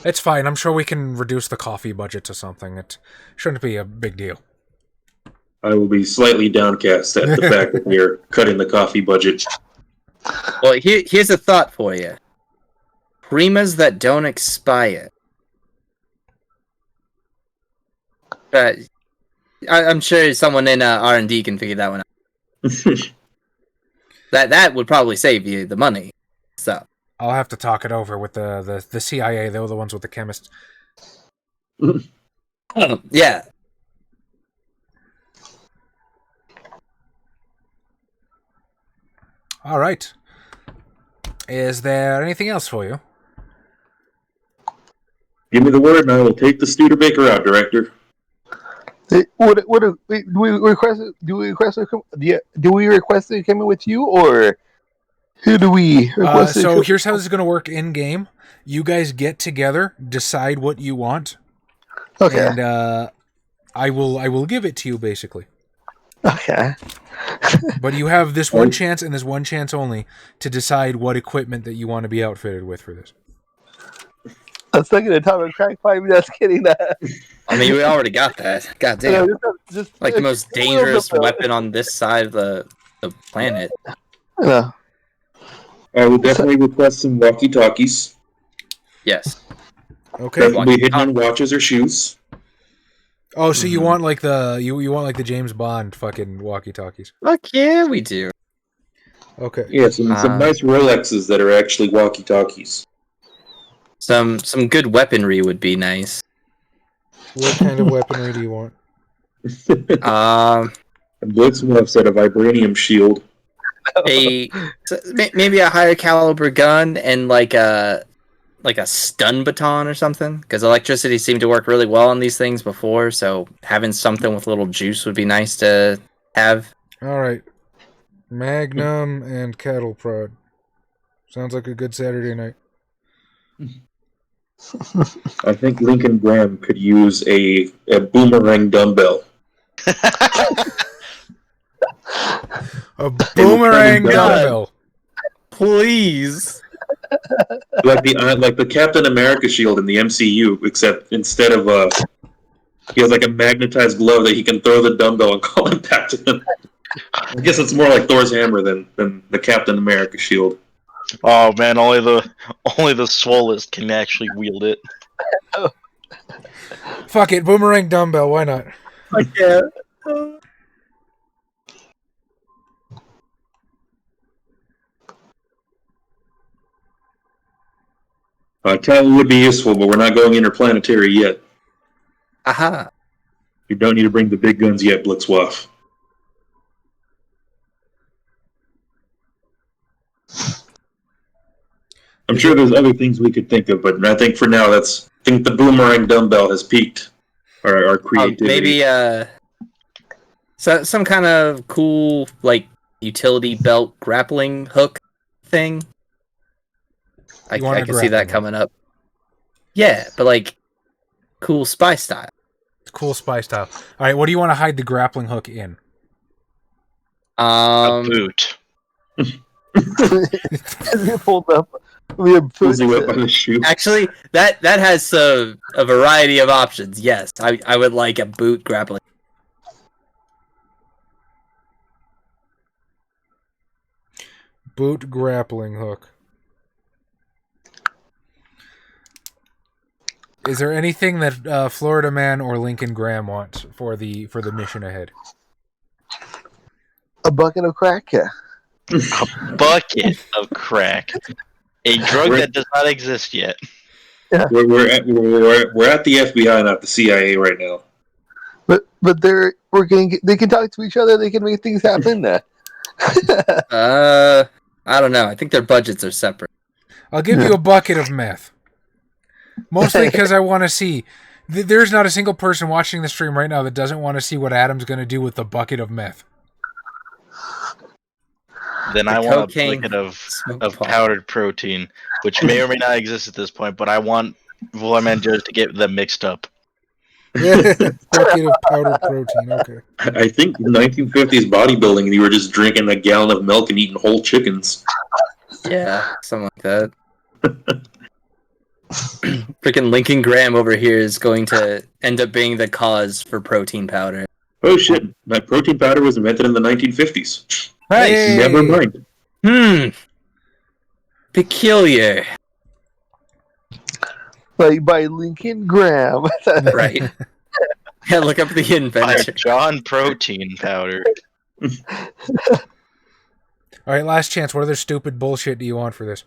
It's fine. I'm sure we can reduce the coffee budget to something. It shouldn't be a big deal. I will be slightly downcast at the fact that we're cutting the coffee budget. Well, here's a thought for you. Primas that don't expire. I'm sure someone in R&D can figure that one out. that would probably save you the money. So I'll have to talk it over with the CIA. They were the ones with the chemists. Yeah. All right. Is there anything else for you? Give me the word, and I will take the Studebaker out, Director. Do we request it come in with you, or who do we request it? So here's how this is going to work in game. You guys get together, decide what you want, Okay. and I will give it to you basically. Okay. But you have this one chance and this one chance only to decide what equipment that you want to be outfitted with for this. I was thinking of Atomic Crack 5 minutes kidding that. I mean, we already got that. God damn. Like the most dangerous weapon on this side of the planet. Yeah. I would definitely request some walkie-talkies. Yes. Okay. Preferably hidden in watches or shoes. Oh, so you want like the you want like the James Bond fucking walkie-talkies? Fuck yeah, we do. Okay. Yeah, some nice Rolexes that are actually walkie-talkies. Some good weaponry would be nice. What kind of weaponry do you want? Blitzwolf said a vibranium shield. Maybe a higher caliber gun and like a stun baton or something, because electricity seemed to work really well on these things before, so having something with a little juice would be nice to have. All right. Magnum and cattle prod. Sounds like a good Saturday night. I think Lincoln Graham could use a boomerang dumbbell. A boomerang dumbbell. Please. Like the Captain America shield in the MCU, except instead of he has like a magnetized glove that he can throw the dumbbell and call it back to him. I guess it's more like Thor's hammer than the Captain America shield. Oh man, only the swollest can actually wield it. Fuck it, boomerang dumbbell. Why not? I can't. Talent would be useful, but we're not going interplanetary yet. Aha. You don't need to bring the big guns yet, Blitzwolf. I'm sure there's other things we could think of, but I think for now, I think the boomerang dumbbell has peaked our creativity. Maybe some kind of cool like utility belt grappling hook thing. I can see that coming up. Yeah, but like cool spy style. Cool spy style. All right, what do you want to hide the grappling hook in? A boot. You pulled up. We have Pulls you up by the shoe. Actually, that has a variety of options. Yes, I would like a boot grappling. Boot grappling hook. Is there anything that Florida Man or Lincoln Graham wants for the mission ahead? A bucket of crack. A bucket of crack. A drug that does not exist yet. Yeah. We're at the FBI, not the CIA right now. But they can talk to each other. They can make things happen. I don't know. I think their budgets are separate. I'll give you a bucket of meth. Mostly because I want to see. There's not a single person watching the stream right now that doesn't want to see what Adam's going to do with the bucket of meth. Then I want a bucket of powdered protein, which may or may not exist at this point, but I want Volleyman to get them mixed up. Bucket of powdered protein, okay. I think 1950s bodybuilding, and you were just drinking a gallon of milk and eating whole chickens. Yeah, something like that. Freaking Lincoln Graham over here is going to end up being the cause for protein powder. Oh shit, my protein powder was invented in the 1950s. Nice. Hey. Never mind. Peculiar. Like by Lincoln Graham. Right. Yeah, look up the inventor. John Protein Powder. All right, last chance. What other stupid bullshit do you want for this?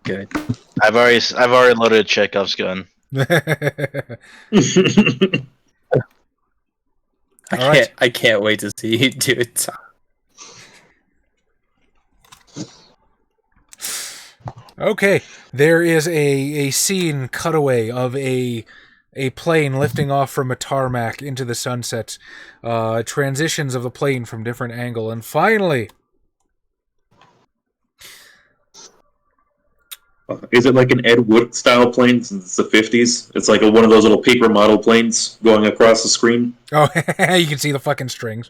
Good. I've already loaded Chekhov's gun. I can't wait to see you do it. Okay, there is a scene cutaway of a plane lifting off from a tarmac into the sunset. Transitions of the plane from different angle, and finally, is it like an Ed Wood style plane since it's the 50s? It's like one of those little paper model planes going across the screen. oh, you can see the fucking strings.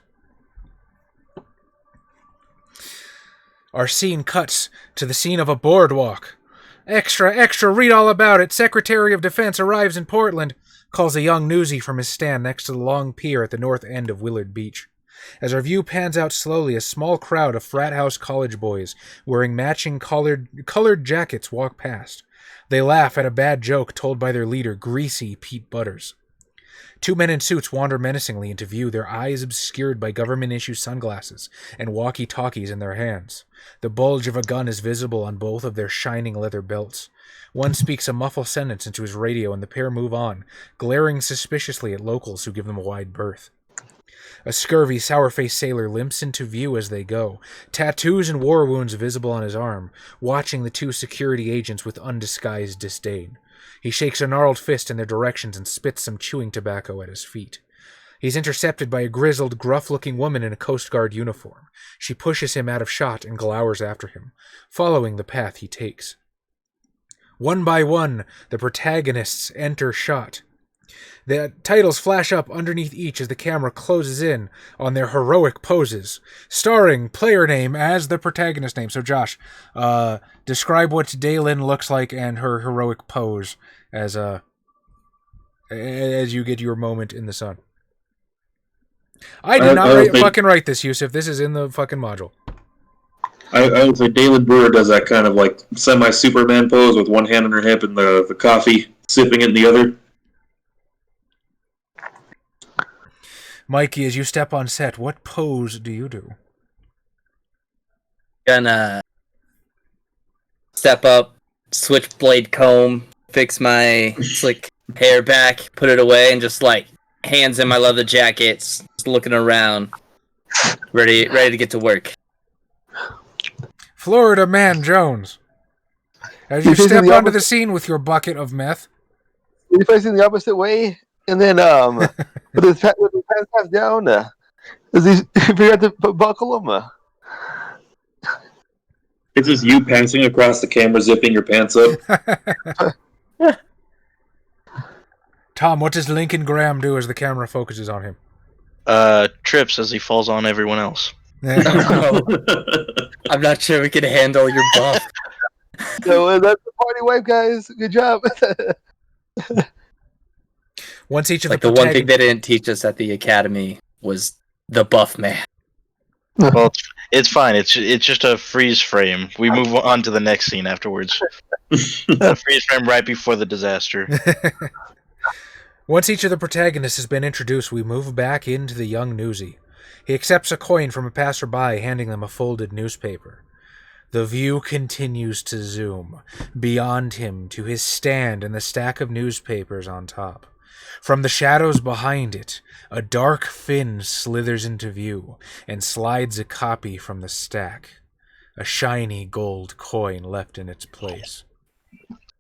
Our scene cuts to the scene of a boardwalk. Extra, extra, read all about it. Secretary of Defense arrives in Portland, calls a young newsie from his stand next to the long pier at the north end of Willard Beach. As our view pans out slowly, a small crowd of frat house college boys wearing matching colored jackets walk past. They laugh at a bad joke told by their leader, Greasy Pete Butters. 2 men in suits wander menacingly into view, their eyes obscured by government-issue sunglasses and walkie-talkies in their hands. The bulge of a gun is visible on both of their shining leather belts. One speaks a muffled sentence into his radio, and the pair move on, glaring suspiciously at locals who give them a wide berth. A scurvy, sour-faced sailor limps into view as they go, tattoos and war wounds visible on his arm, watching the two security agents with undisguised disdain. He shakes a gnarled fist in their directions and spits some chewing tobacco at his feet. He's intercepted by a grizzled, gruff-looking woman in a Coast Guard uniform. She pushes him out of shot and glowers after him, following the path he takes. One by one, the protagonists enter shot. The titles flash up underneath each as the camera closes in on their heroic poses, starring player name as the protagonist name. So, Josh, describe what Daylin looks like and her heroic pose as you get your moment in the sun. I did not fucking write this, Yusuf. This is in the fucking module. I would say Daylin Brewer does that kind of like semi-Superman pose with one hand on her hip and the coffee, sipping it in the other. Mikey, as you step on set, what pose do you do? Gonna step up, switchblade comb, fix my slick hair back, put it away, and just like hands in my leather jackets, just looking around, ready to get to work. Florida Man Jones, as you step onto the scene with your bucket of meth. You're facing the opposite way, and then with his pants down, does he forgot to buckle them? It's just you passing across the camera, zipping your pants up. Tom, what does Lincoln Graham do as the camera focuses on him? Trips as he falls on everyone else. I'm not sure we can handle your buff. So that's the party wipe, guys. Good job. Once each of the one thing they didn't teach us at the academy was the buff man. Well, it's fine. It's just a freeze frame. We move on to the next scene afterwards. A freeze frame right before the disaster. Once each of the protagonists has been introduced, we move back into the young newsie. He accepts a coin from a passerby, handing them a folded newspaper. The view continues to zoom, beyond him to his stand and the stack of newspapers on top. From the shadows behind it, a dark fin slithers into view and slides a copy from the stack. A shiny gold coin left in its place.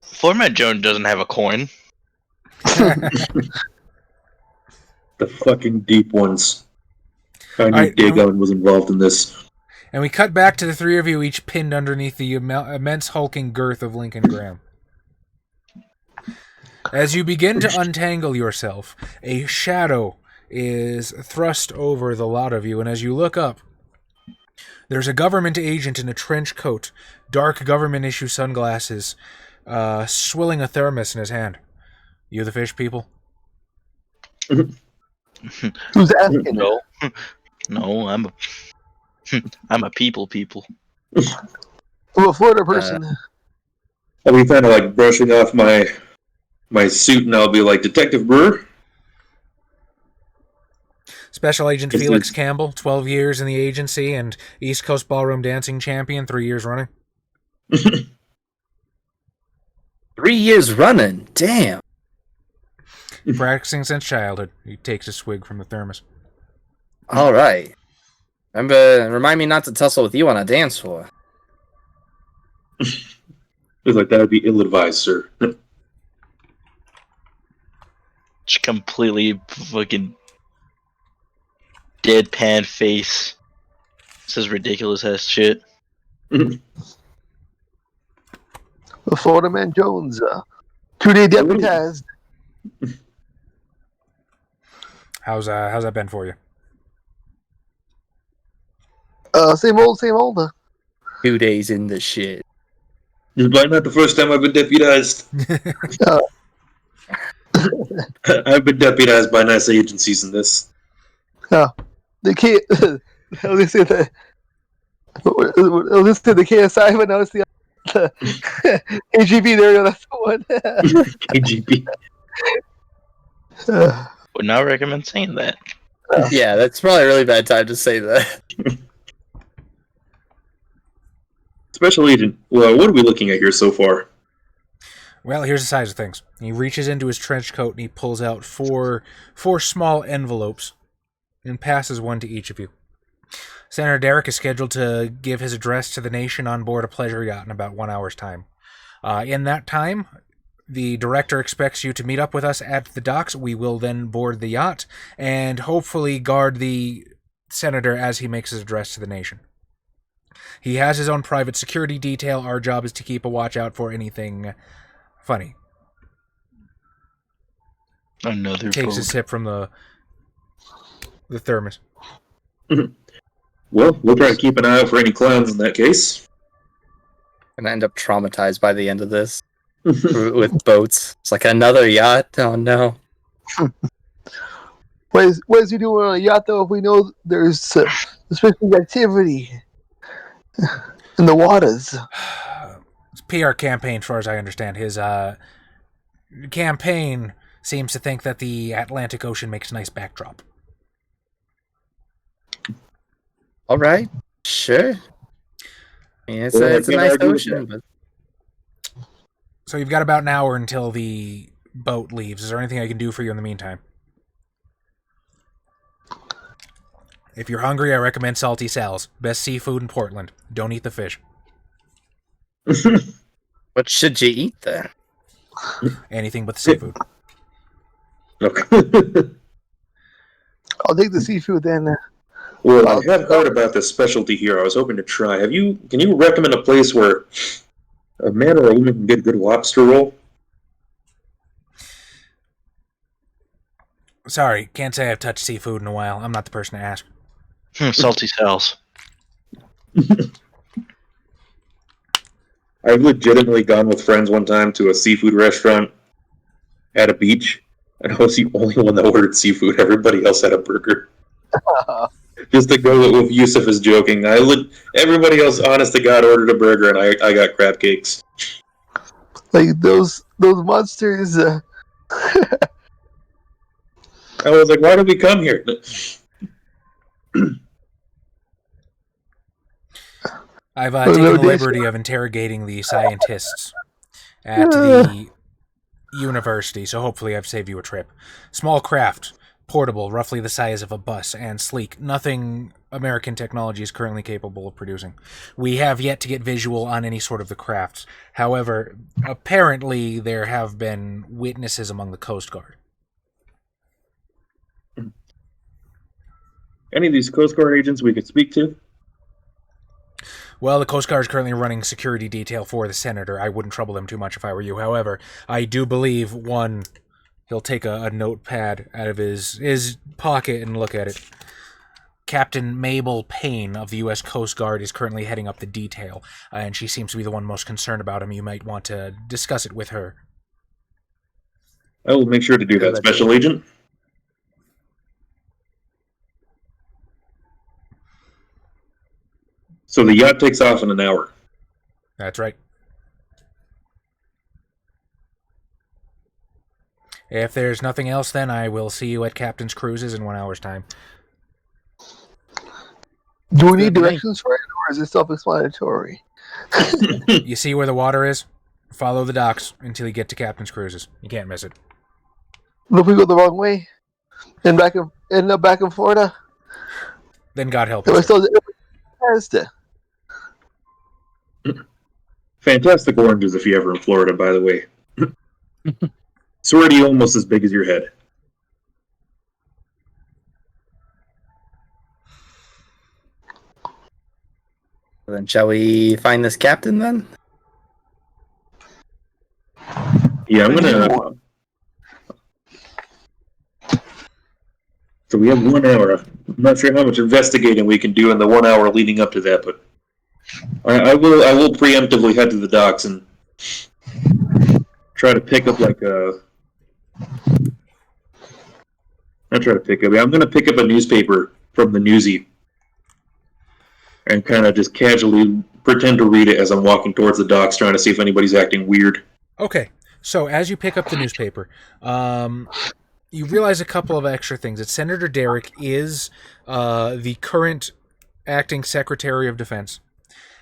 Format Jones doesn't have a coin. The fucking deep ones. I knew Dagon was involved in this. And we cut back to the three of you each pinned underneath the immense hulking girth of Lincoln Graham. As you begin to untangle yourself, a shadow is thrust over the lot of you, and as you look up, there's a government agent in a trench coat, dark government-issue sunglasses, swilling a thermos in his hand. You the fish people? Who's asking? No, I'm a people. I'm a Florida person. I'll be kind of like brushing off my suit, and I'll be like, Detective Brewer? Special Agent Felix Campbell, 12 years in the agency and East Coast Ballroom Dancing Champion, 3 years running. 3 years running? Damn. Practicing since childhood. He takes a swig from the thermos. All right. Remind me not to tussle with you on a dance floor. It's like, that would be ill-advised, sir. Just completely fucking deadpan face. Says ridiculous ass shit. The Florida Man Jones, 2-day deputized. How's that been for you? Same old. 2 days in the shit. It's probably not the first time I've been deputized. I've been deputized by nice agencies in this. Oh. the K. I was gonna say the. I was gonna say the KSI, but now it's the KGB. There we go. That's the one. KGB. Would not recommend saying that. Yeah, that's probably a really bad time to say that. Special Agent. Well, what are we looking at here so far? Well, here's the size of things. He reaches into his trench coat and he pulls out four small envelopes and passes one to each of you. Senator Derrick is scheduled to give his address to the nation on board a pleasure yacht in about 1 hour's time. In that time, the director expects you to meet up with us at the docks. We will then board the yacht and hopefully guard the senator as he makes his address to the nation. He has his own private security detail. Our job is to keep a watch out for anything funny. Another Takes a boat. sip from the thermos. Well, we'll try to keep an eye out for any clowns in that case. And I end up traumatized by the end of this with boats. It's like another yacht. Oh no! What is he doing on a yacht though? If we know there's suspicious activity in the waters. It's a PR campaign, as far as I understand. His campaign seems to think that the Atlantic Ocean makes a nice backdrop. All right, sure. I mean, it's Well, a nice ocean, but So you've got about an hour until the boat leaves. Is there anything I can do for you in the meantime? If you're hungry, I recommend Salty Sal's. Best seafood in Portland. Don't eat the fish. what should you eat then? Anything but the seafood. Okay. I'll take the seafood then. Well, I have heard about this specialty here. I was hoping to try. Can you recommend a place where a man or a woman can get a good lobster roll? Sorry, can't say I've touched seafood in a while. I'm not the person to ask. Salty Sal's. I've legitimately gone with friends one time to a seafood restaurant at a beach, and I was the only one that ordered seafood. Everybody else had a burger. Just to go with Yusuf is joking. Everybody else, honest to God, ordered a burger, and I got crab cakes. Like those monsters. I was like, why did we come here? I've taken the liberty of interrogating the scientists at the university, so hopefully I've saved you a trip. Small craft, portable, roughly the size of a bus, and sleek. Nothing American technology is currently capable of producing. We have yet to get visual on any sort of the crafts. However, apparently there have been witnesses among the Coast Guard. Any of these Coast Guard agents we could speak to? Well, the Coast Guard is currently running security detail for the senator. I wouldn't trouble them too much if I were you. However, I do believe he'll take a notepad out of his pocket and look at it. Captain Mabel Payne of the U.S. Coast Guard is currently heading up the detail, and she seems to be the one most concerned about him. You might want to discuss it with her. I will make sure to do that, Special Agent. So the yacht takes off in an hour. That's right. If there's nothing else, then I will see you at Captain's Cruises in 1 hour's time. Do we need directions for it, or is it self-explanatory? You see where the water is? Follow the docks until you get to Captain's Cruises. You can't miss it. What if we go the wrong way and end up back in Florida? Then God help Am I us. still Fantastic oranges if you're ever in Florida, by the way. It's already almost as big as your head. Then shall we find this captain then? Yeah, I'm gonna. So we have 1 hour. I'm not sure how much investigating we can do in the 1 hour leading up to that, but I will preemptively head to the docks and try to pick up like a. Not try to pick up. I'm going to pick up a newspaper from the newsie and kind of just casually pretend to read it as I'm walking towards the docks, trying to see if anybody's acting weird. Okay, so as you pick up the newspaper, you realize a couple of extra things. That Senator Derrick is the current acting Secretary of Defense,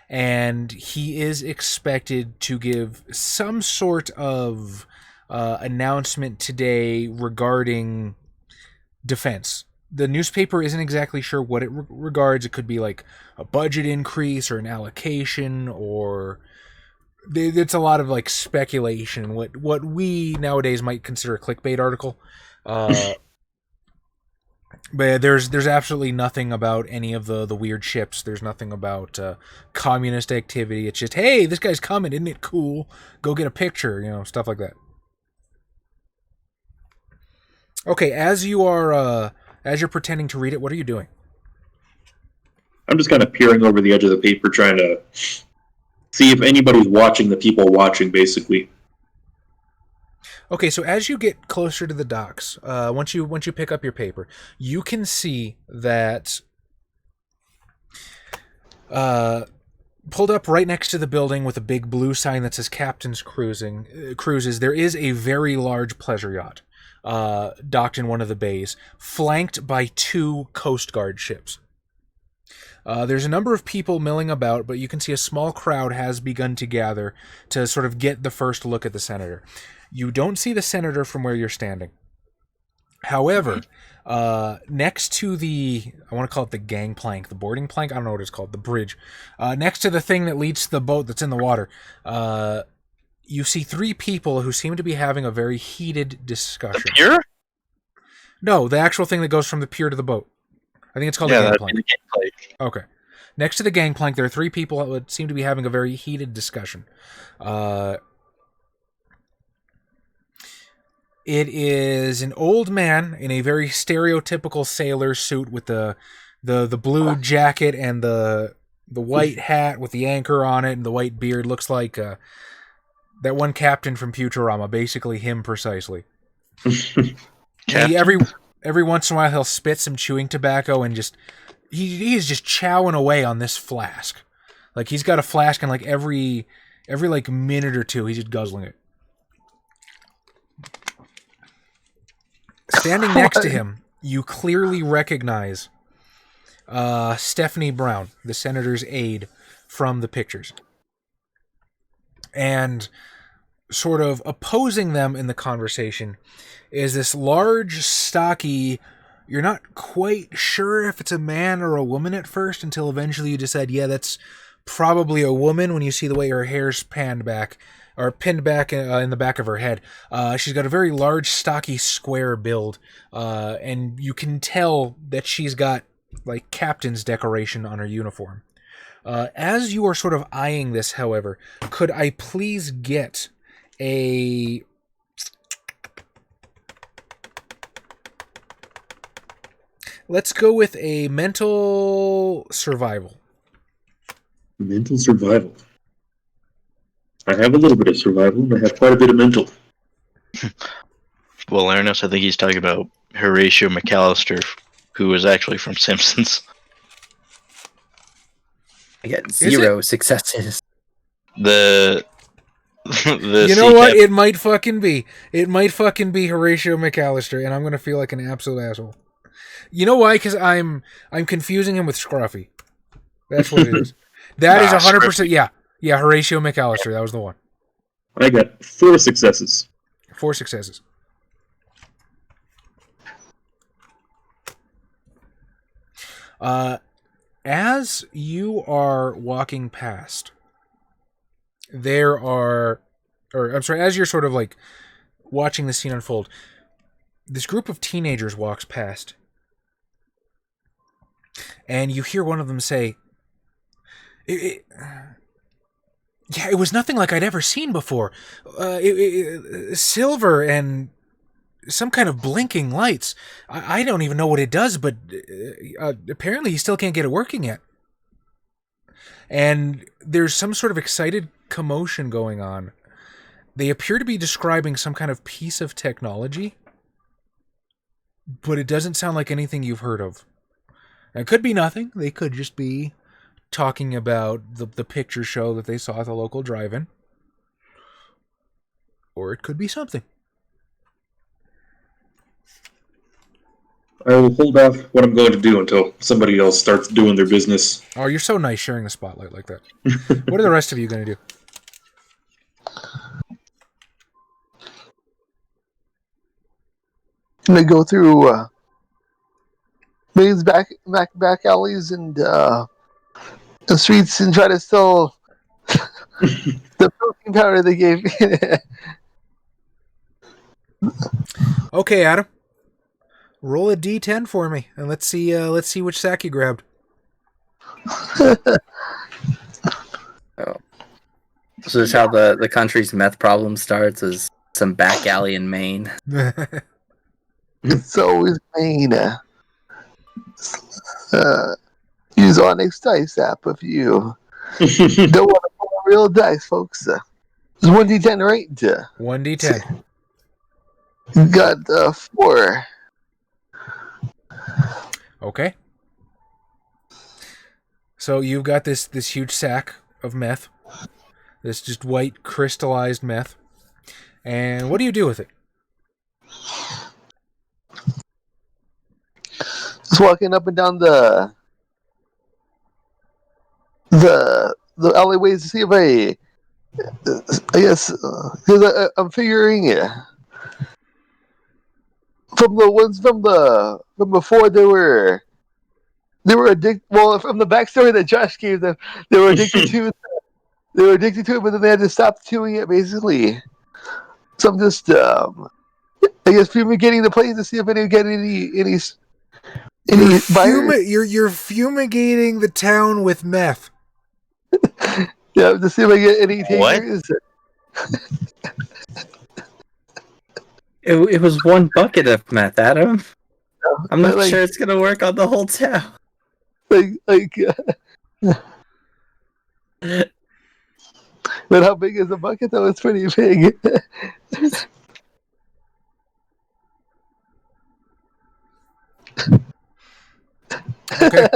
and he is expected to give some sort of announcement today regarding defense. The newspaper isn't exactly sure what it regards. It could be like a budget increase or an allocation, or it's a lot of like speculation. What we nowadays might consider a clickbait article. But there's absolutely nothing about any of the weird ships. There's nothing about communist activity. It's just, hey, this guy's coming, isn't it cool? Go get a picture, stuff like that. Okay, as you're pretending to read it, what are you doing? I'm just kind of peering over the edge of the paper, trying to see if anybody's watching the people watching, basically. Okay, so as you get closer to the docks, once you pick up your paper, you can see that pulled up right next to the building with a big blue sign that says Captain's Cruises, there is a very large pleasure yacht docked in one of the bays, flanked by 2 Coast Guard ships. There's a number of people milling about, but you can see a small crowd has begun to gather to sort of get the first look at the senator. You don't see the senator from where you're standing. However, next to the, I want to call it the gangplank, the boarding plank, I don't know what it's called, the bridge. Next to the thing that leads to the boat that's in the water, you see 3 people who seem to be having a very heated discussion. The pier? No, the actual thing that goes from the pier to the boat. I think it's called the gangplank. The gangplank. Okay. Next to the gangplank, there are 3 people that seem to be having a very heated discussion. It is an old man in a very stereotypical sailor suit with the blue jacket and the white hat with the anchor on it and the white beard. Looks like that one captain from Futurama, basically him precisely. Every once in a while he'll spit some chewing tobacco and just he is just chowing away on this flask. Like he's got a flask and like every like minute or two he's just guzzling it. Standing next to him, you clearly recognize Stephanie Brown, the senator's aide from the pictures. And sort of opposing them in the conversation is this large, stocky, you're not quite sure if it's a man or a woman at first until eventually you decide, yeah, that's probably a woman when you see the way her hair's pinned back in the back of her head. She's got a very large, stocky, square build, and you can tell that she's got like captain's decoration on her uniform. As you are sort of eyeing this, however, could I please get a... Let's go with a mental survival. Mental survival. I have a little bit of survival, and I have quite a bit of mental. Well, Ernest, I think he's talking about Horatio McAllister, who was actually from Simpsons. I get 0 successes. The you know what? It might fucking be. It might fucking be Horatio McAllister, and I'm gonna feel like an absolute asshole. You know why? Because I'm confusing him with Scruffy. That's what it is. That is 100%. Yeah, Horatio McAllister. That was the one. I got 4 successes. 4 successes. As you are walking past, as you're sort of like watching the scene unfold, this group of teenagers walks past, and you hear one of them say, it was nothing like I'd ever seen before. Silver and some kind of blinking lights. I don't even know what it does, but apparently you still can't get it working yet. And there's some sort of excited commotion going on. They appear to be describing some kind of piece of technology, but it doesn't sound like anything you've heard of. It could be nothing. They could just be talking about the picture show that they saw at the local drive-in. Or it could be something. I will hold off what I'm going to do until somebody else starts doing their business. Oh, you're so nice sharing the spotlight like that. What are the rest of you going to do? I'm gonna go through mains back alleys and the streets and try to steal the protein powder they gave me. Okay, Adam. Roll a d10 for me, and let's see which sack you grabbed. Oh. So this is how the country's meth problem starts, is some back alley in Maine. It's always Maine. Use Onyx Dice app if you don't want to pull real dice, folks. It's 1d10, right? 1d10. You got 4. Okay. So you've got this huge sack of meth. This just white crystallized meth. And what do you do with it? Just walking up and down the alleyways to see if I guess because I'm figuring from the ones from before they were addicted. Well, from the backstory that Josh gave them, they were addicted to. They were addicted to it, but then they had to stop doing it, basically. So I'm just, I guess, fumigating the place to see if any get any virus. You're fumigating the town with meth. Yeah, to see if I get any takers. It was one bucket of meth, Adam. I'm not like- sure it's gonna work on the whole town. But how big is the bucket, though? It's pretty big. Okay.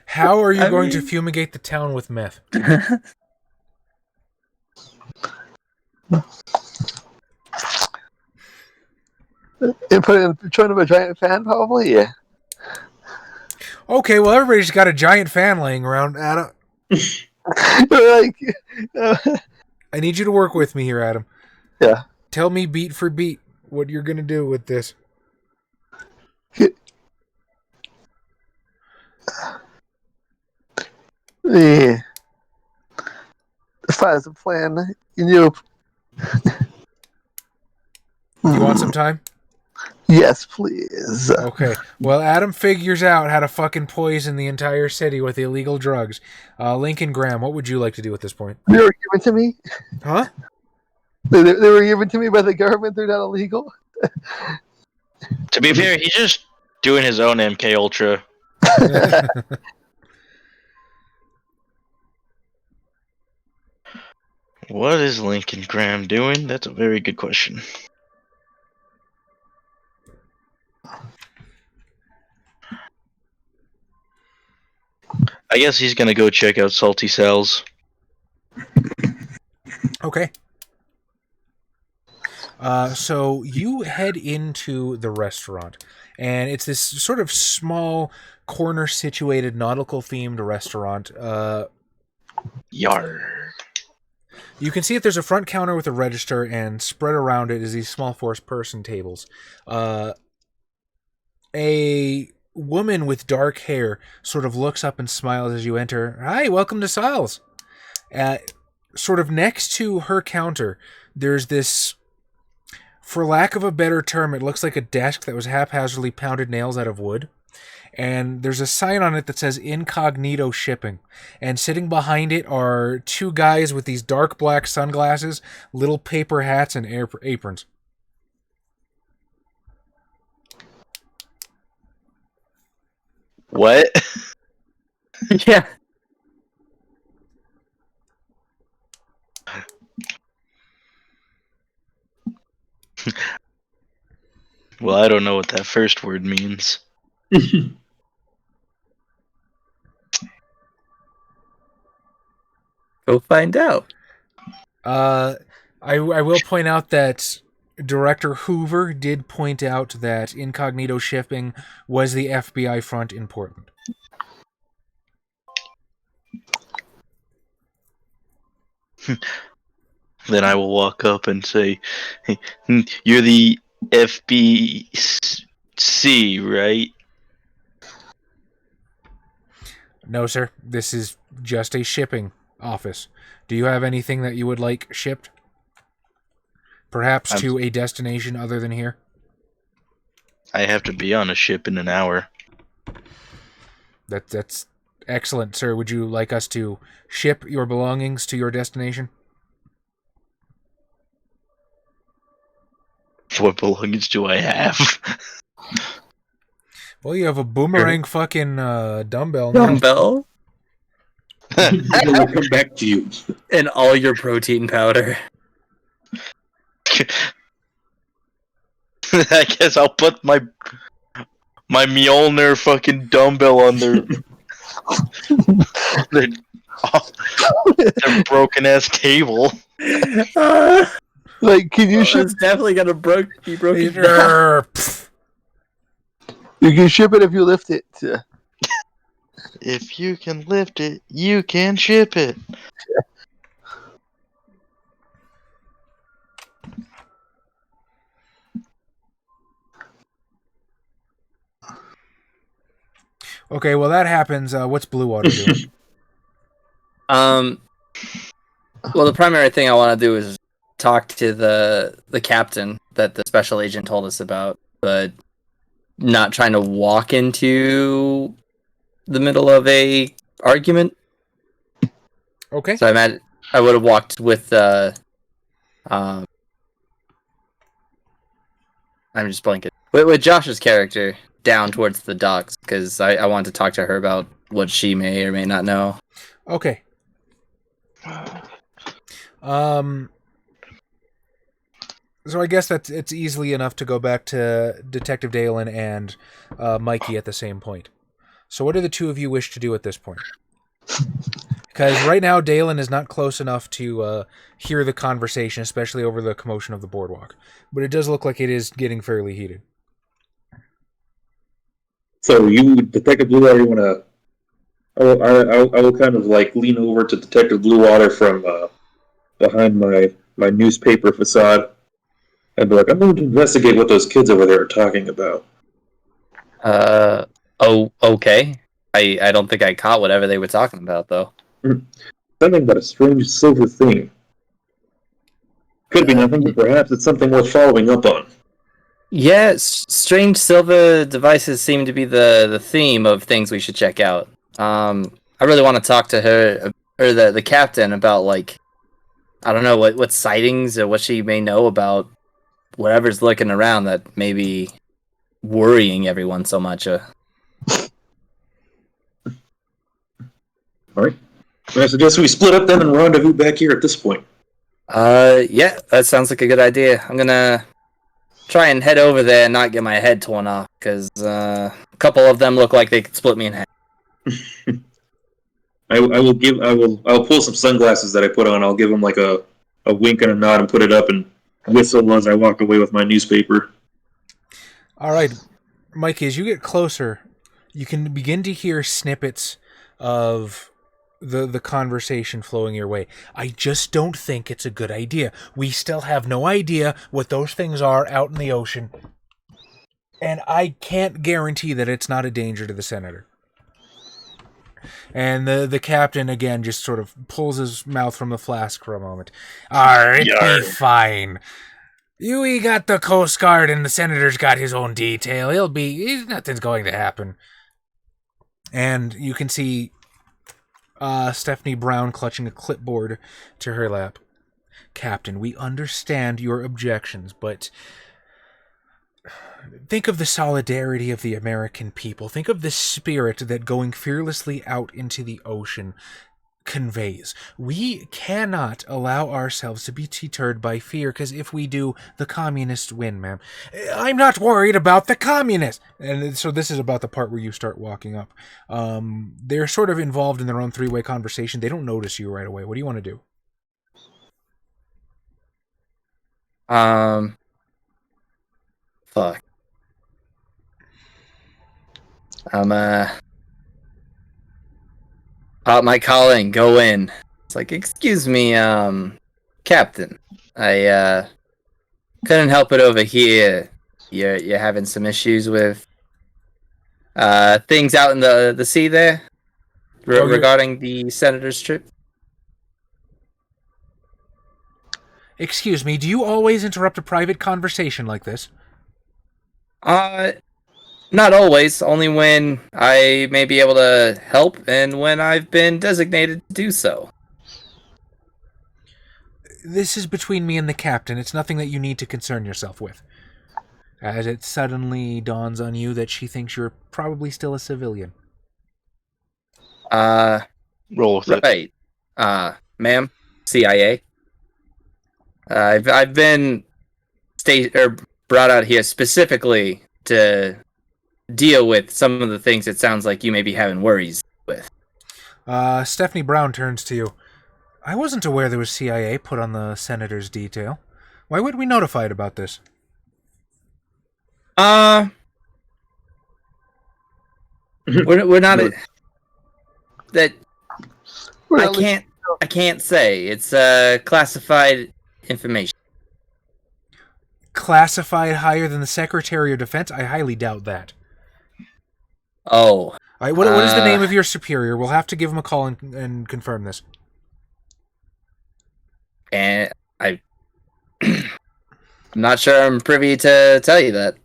How are you going to fumigate the town with meth? And put it in front of a giant fan, probably. Yeah. Okay, well, everybody's got a giant fan laying around. Adam, Like, I need you to work with me here, Adam. yeah. Tell me beat for beat what you're going to do with this. Yeah. As far as the plan, Do you want some time? Yes, please. Okay. Well, Adam figures out how to fucking poison the entire city with illegal drugs. Lincoln Graham, what would you like to do at this point? They were given to me. Huh? They were given to me by the government. They're not illegal. To be fair, he's just doing his own MK Ultra. What is Lincoln Graham doing? That's a very good question. I guess he's gonna go check out Salty Sal's. Okay. So you head into the restaurant, and it's this sort of small, corner-situated, nautical-themed restaurant. Yar. You can see that there's a front counter with a register, and spread around it is these small person tables. A woman with dark hair sort of looks up and smiles as you enter. Hi, welcome to Sal's. Sort of next to her counter, there's this, for lack of a better term, it looks like a desk that was haphazardly pounded nails out of wood. And there's a sign on it that says Incognito Shipping. And sitting behind it are two guys with these dark black sunglasses, little paper hats, and aprons. What? Yeah. Well, I don't know what that first word means. Go find out. I will point out that Director Hoover did point out that incognito shipping was the FBI front in Portland. Then I will walk up and say, hey, "You're the FBC, right?" No, sir. This is just a shipping office. Do you have anything that you would like shipped? Perhaps to a destination other than here? I have to be on a ship in an hour. That's excellent, sir. Would you like us to ship your belongings to your destination? What belongings do I have? Well, you have a boomerang fucking dumbbell. Dumbbell It'll come back to you. and all your protein powder. I guess I'll put my Mjolnir fucking dumbbell on their broken ass table. Like, can you ship? It's definitely gonna be broken. You can ship it if you lift it. If you can lift it, you can ship it. Okay, well that happens. What's Blue Water doing? Well, the primary thing I want to do is talk to the captain that the special agent told us about, but not trying to walk into the middle of a argument. Okay. So I would have walked with I'm just blanking with Josh's character down towards the docks because I want to talk to her about what she may or may not know. Okay. So I guess it's easily enough to go back to Detective Dalen and Mikey at the same point. So what do the two of you wish to do at this point? Because right now Dalen is not close enough to hear the conversation, especially over the commotion of the boardwalk. But it does look like it is getting fairly heated. So you, Detective Blue Water, you want to... I will kind of like lean over to Detective Blue Water from behind my newspaper facade and be like, I'm going to investigate what those kids over there are talking about. Okay. I don't think I caught whatever they were talking about, though. Something about a strange silver thing. Could be nothing, but perhaps it's something worth following up on. Yeah, strange silver devices seem to be the theme of things we should check out. I really want to talk to her, or the captain, about, like, I don't know, what sightings or what she may know about whatever's lurking around that may be worrying everyone so much. Alright. I suggest we split up then and rendezvous back here at this point. Yeah, that sounds like a good idea. I'm gonna try and head over there and not get my head torn off, because a couple of them look like they could split me in half. I'll pull some sunglasses that I put on. I'll give them like a wink and a nod and put it up and whistle as I walk away with my newspaper. All right, Mikey, as you get closer, you can begin to hear snippets of the conversation flowing your way. I just don't think it's a good idea. We still have no idea what those things are out in the ocean, and I can't guarantee that it's not a danger to the senator. And the captain, again, just sort of pulls his mouth from the flask for a moment. It'll be fine. We got the Coast Guard, and the senator's got his own detail. Nothing's going to happen. And you can see Stephanie Brown clutching a clipboard to her lap. Captain, we understand your objections, but think of the solidarity of the American people. Think of the spirit that going fearlessly out into the ocean conveys. We cannot allow ourselves to be deterred by fear, because if we do, the communists win, ma'am. I'm not worried about the communists! And so this is about the part where you start walking up. They're sort of involved in their own three-way conversation. They don't notice you right away. What do you want to do? Fuck. Pop my calling, go in. It's like, excuse me, Captain. I, couldn't help it over here. You're having some issues with, things out in the sea there? Regarding the Senator's trip? Excuse me, do you always interrupt a private conversation like this? Not always, only when I may be able to help and when I've been designated to do so. This is between me and the captain. It's nothing that you need to concern yourself with. As it suddenly dawns on you that she thinks you're probably still a civilian. Roll with it. Right. Ma'am, CIA. I've been brought out here specifically to deal with some of the things it sounds like you may be having worries with. Stephanie Brown turns to you. I wasn't aware there was CIA put on the senator's detail. Why weren't we notified about this? We're not that I can't say. It's classified information. Classified higher than the Secretary of Defense? I highly doubt that. Oh. What is the name of your superior? We'll have to give him a call and confirm this. And I'm not sure I'm privy to tell you that.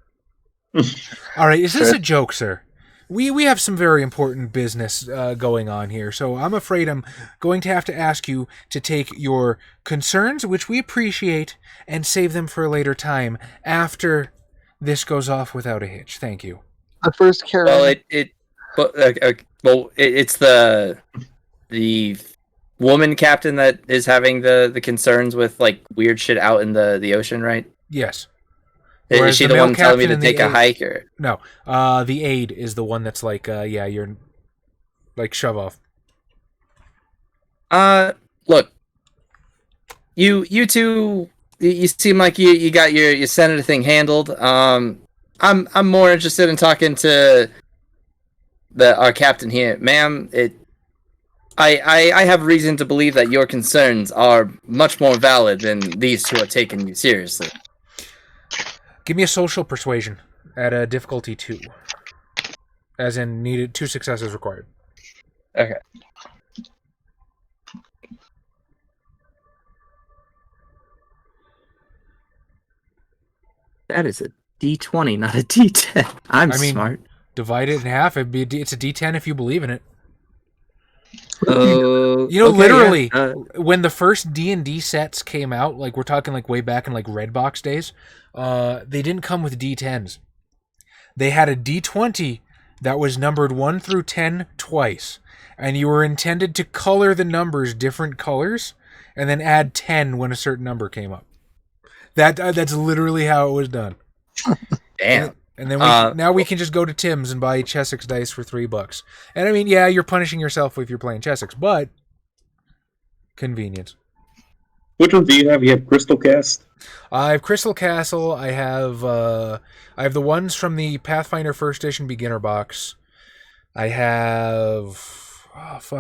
All right, is this a joke, sir? We have some very important business going on here, so I'm afraid I'm going to have to ask you to take your concerns, which we appreciate, and save them for a later time after this goes off without a hitch. Thank you. The first Karen. Well, it's the woman captain that is having the concerns with like weird shit out in the ocean, right? Yes. Is she the one telling me to take a hike? Or no? The aide is the one that's like, yeah, you're like shove off. Look, you two, you seem like you got your senator thing handled. I'm more interested in talking to our captain here, ma'am. I have reason to believe that your concerns are much more valid than these two are taking you seriously. Give me a social persuasion at a difficulty 2. As in, needed 2 successes required. Okay. That is a D20, not a D10. I mean, smart. Divide it in half. It's a D10 if you believe in it. You know, okay, literally, yeah. When the first D&D sets came out, like we're talking like way back in like Redbox days, they didn't come with D10s. They had a D20 that was numbered 1 through 10 twice, and you were intended to color the numbers different colors, and then add 10 when a certain number came up. That's literally how it was done. Damn. And then now we can just go to Tim's and buy Chessex dice for $3. And I mean, yeah, you're punishing yourself if you're playing Chessex, but convenience. Which ones do you have? You have Crystal Cast? I have Crystal Castle. I have the ones from the Pathfinder First Edition beginner box. I have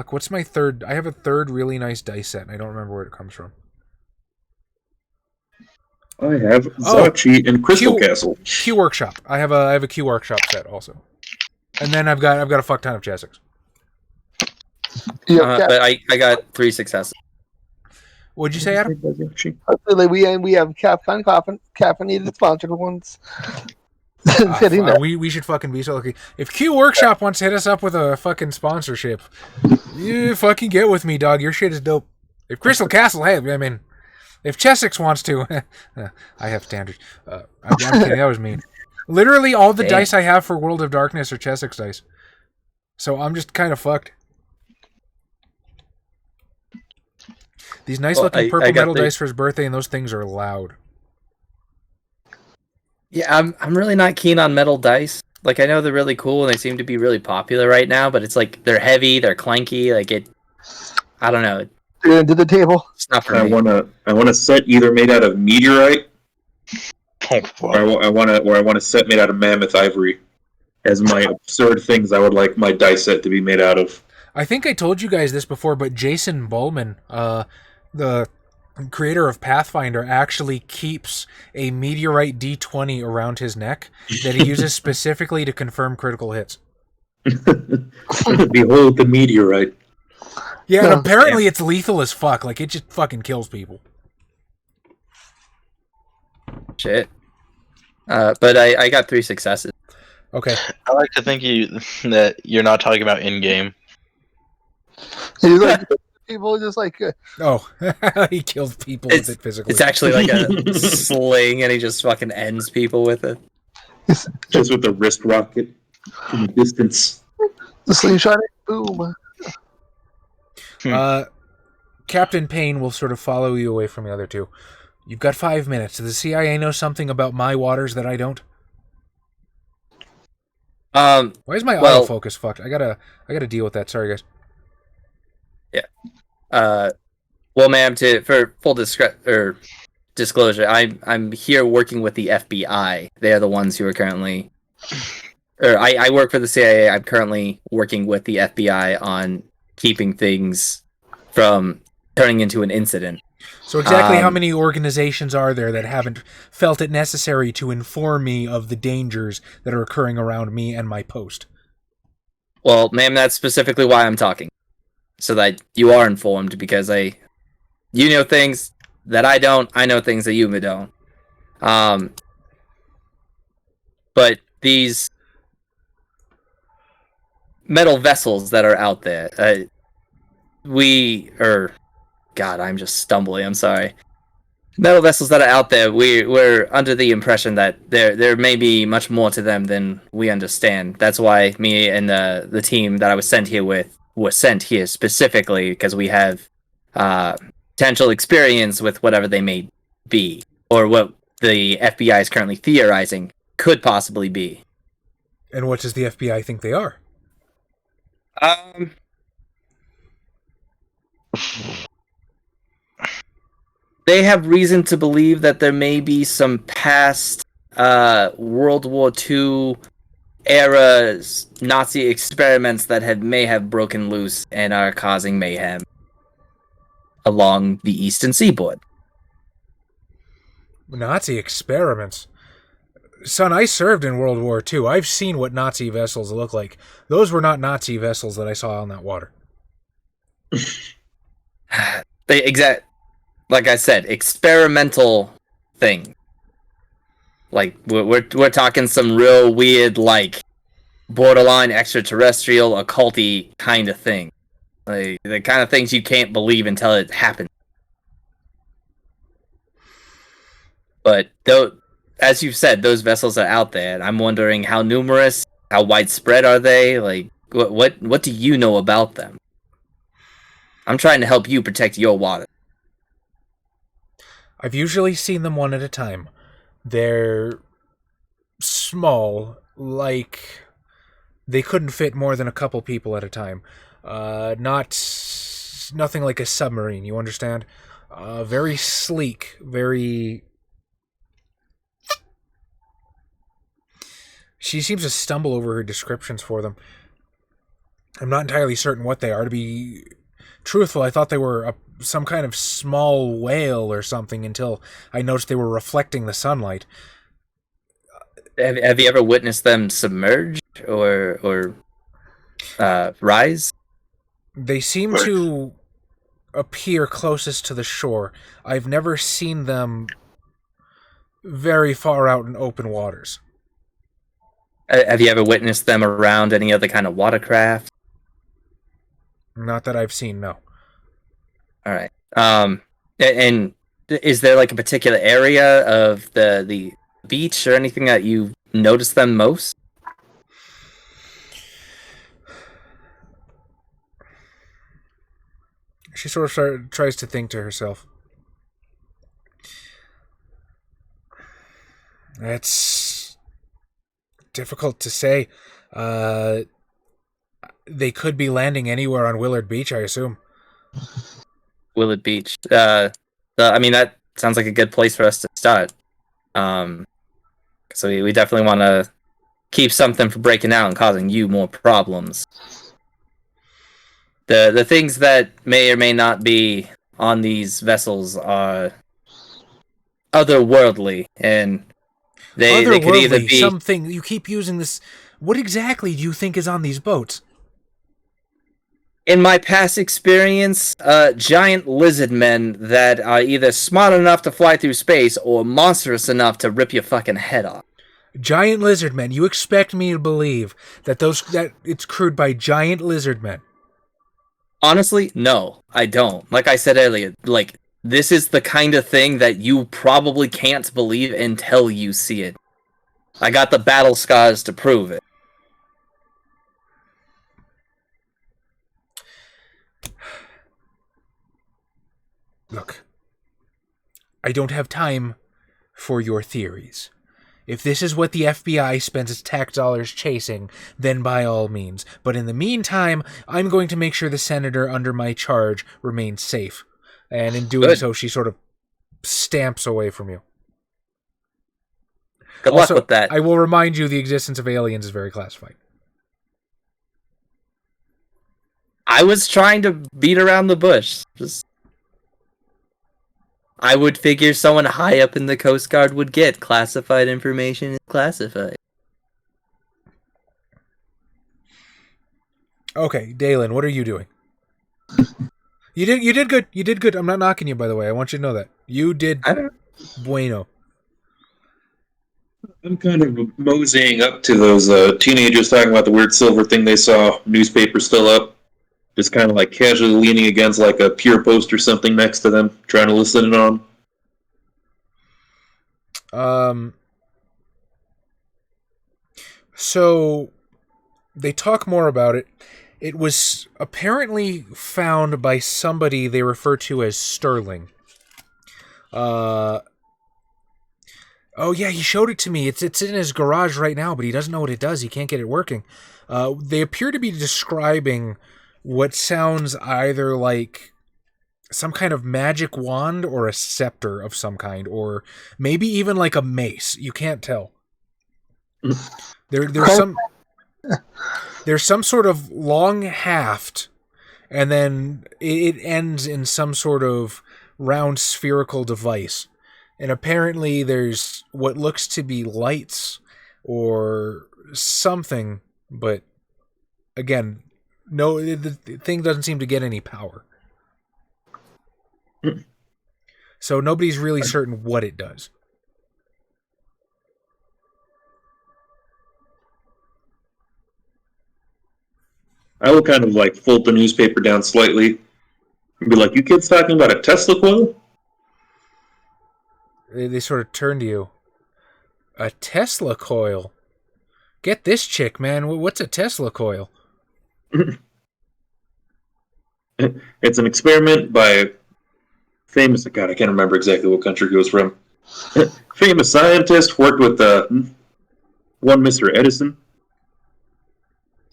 what's my third? I have a third really nice dice set, and I don't remember where it comes from. I have Zachi and Crystal Castle. Q Workshop. I have a Q Workshop set also, and then I've got a fuck ton of Chessex. But I got 3 successes. What'd you say, Adam? We have caffeinated sponsored ones. We should fucking be so lucky. If Q Workshop wants to hit us up with a fucking sponsorship, you fucking get with me, dog. Your shit is dope. If Crystal Castle, hey, I mean, if Chessex wants to, I have standards. I'm kidding. That was mean. Literally, all the dice I have for World of Darkness are Chessex dice, so I'm just kind of fucked. These nice Well, looking I purple got metal the- dice for his birthday, and those things are loud. Yeah, I'm really not keen on metal dice. Like, I know they're really cool and they seem to be really popular right now, but it's like they're heavy, they're clanky. Like I don't know. You're gonna do the table. It's not for I me. want a set either made out of meteorite, or I want a set made out of mammoth ivory. As my absurd things, I would like my dice set to be made out of. I think I told you guys this before, but Jason Bowman, the creator of Pathfinder, actually keeps a meteorite D20 around his neck that he uses specifically to confirm critical hits. Behold the meteorite. Yeah, and Yeah. apparently it's lethal as fuck. Like, it just fucking kills people. Shit. But I got 3 successes. Okay. I like to think that you're not talking about in game. He's like people just like Oh, he kills people with it physically. It's actually like a sling, and he just fucking ends people with it. Just with the wrist rocket from a distance. the slingshot. Boom. Captain Payne will sort of follow you away from the other two. You've got 5 minutes. Does the CIA know something about my waters that I don't? Why is my autofocus fucked? I gotta deal with that. Sorry, guys. Well, ma'am, for full disclosure, I'm here working with the FBI. They are the ones who are currently, or I work for the CIA. I'm currently working with the FBI on keeping things from turning into an incident. So exactly how many organizations are there that haven't felt it necessary to inform me of the dangers that are occurring around me and my post? Well, ma'am, that's specifically why I'm talking, so that you are informed, because you know things that I don't, I know things that you don't. But these metal vessels that are out there, God, I'm just stumbling, I'm sorry. Metal vessels that are out there, we're under the impression that there may be much more to them than we understand. That's why me and the team that I was sent here with was sent here specifically, because we have potential experience with whatever they may be, or what the FBI is currently theorizing could possibly be. And what does the FBI think they are? They have reason to believe that there may be some past World War II era Nazi experiments that may have broken loose and are causing mayhem along the eastern seaboard. Nazi experiments? Son, I served in World War II. I've seen what Nazi vessels look like. Those were not Nazi vessels that I saw on that water. Like I said, experimental thing. Like we're talking some real weird, like borderline extraterrestrial, occulty kind of thing. Like the kind of things you can't believe until it happens. But though, as you've said, those vessels are out there, and I'm wondering how numerous, how widespread are they? Like what do you know about them? I'm trying to help you protect your water. I've usually seen them one at a time. They're small, like they couldn't fit more than a couple people at a time. Nothing like a submarine, you understand? Very sleek, very... She seems to stumble over her descriptions for them. I'm not entirely certain what they are. To be truthful, I thought they were some kind of small whale or something until I noticed they were reflecting the sunlight. Have you ever witnessed them submerge or rise? They seem to appear closest to the shore. I've never seen them very far out in open waters. Have you ever witnessed them around any other kind of watercraft? Not that I've seen, no. All right. And is there like a particular area of the beach or anything that you noticed them most? She sort of tries to think to herself. That's difficult to say. They could be landing anywhere on Willard Beach, I assume. Willard Beach. I mean, that sounds like a good place for us to start. So we definitely want to keep something from breaking out and causing you more problems. The things that may or may not be on these vessels are otherworldly, and they could either be something. You keep using this. What exactly do you think is on these boats? In my past experience, giant lizard men that are either smart enough to fly through space or monstrous enough to rip your fucking head off. Giant lizard men. You expect me to believe that it's crewed by giant lizard men? Honestly, no, I don't. Like I said earlier, this is the kind of thing that you probably can't believe until you see it. I got the battle scars to prove it. Look, I don't have time for your theories. If this is what the FBI spends its tax dollars chasing, then by all means. But in the meantime, I'm going to make sure the senator under my charge remains safe. And in doing so, she sort of stamps away from you. Good luck with that. I will remind you the existence of aliens is very classified. I was trying to beat around the bush. I would figure someone high up in the Coast Guard would get classified information. Classified. Okay, Dalen, what are you doing? You did good. You did good. I'm not knocking you, by the way. I want you to know that. You did bueno. I'm kind of moseying up to those teenagers talking about the weird silver thing they saw, newspaper still up. Just kind of like casually leaning against like a pier post or something next to them, trying to listen in on. So they talk more about it. It was apparently found by somebody they refer to as Sterling. Oh yeah, he showed it to me. It's in his garage right now, but he doesn't know what it does. He can't get it working. They appear to be describing what sounds either like some kind of magic wand or a scepter of some kind, or maybe even like a mace. You can't tell. There's some sort of long haft, and then it ends in some sort of round spherical device. And apparently there's what looks to be lights or something, but again, no, the thing doesn't seem to get any power. So nobody's really certain what it does. I will kind of like fold the newspaper down slightly and be like, "You kids talking about a Tesla coil?" They sort of turn to you. A Tesla coil? Get this chick, man. What's a Tesla coil? It's an experiment by famous, God, I can't remember exactly what country he was from. Famous scientist, worked with one Mr. Edison.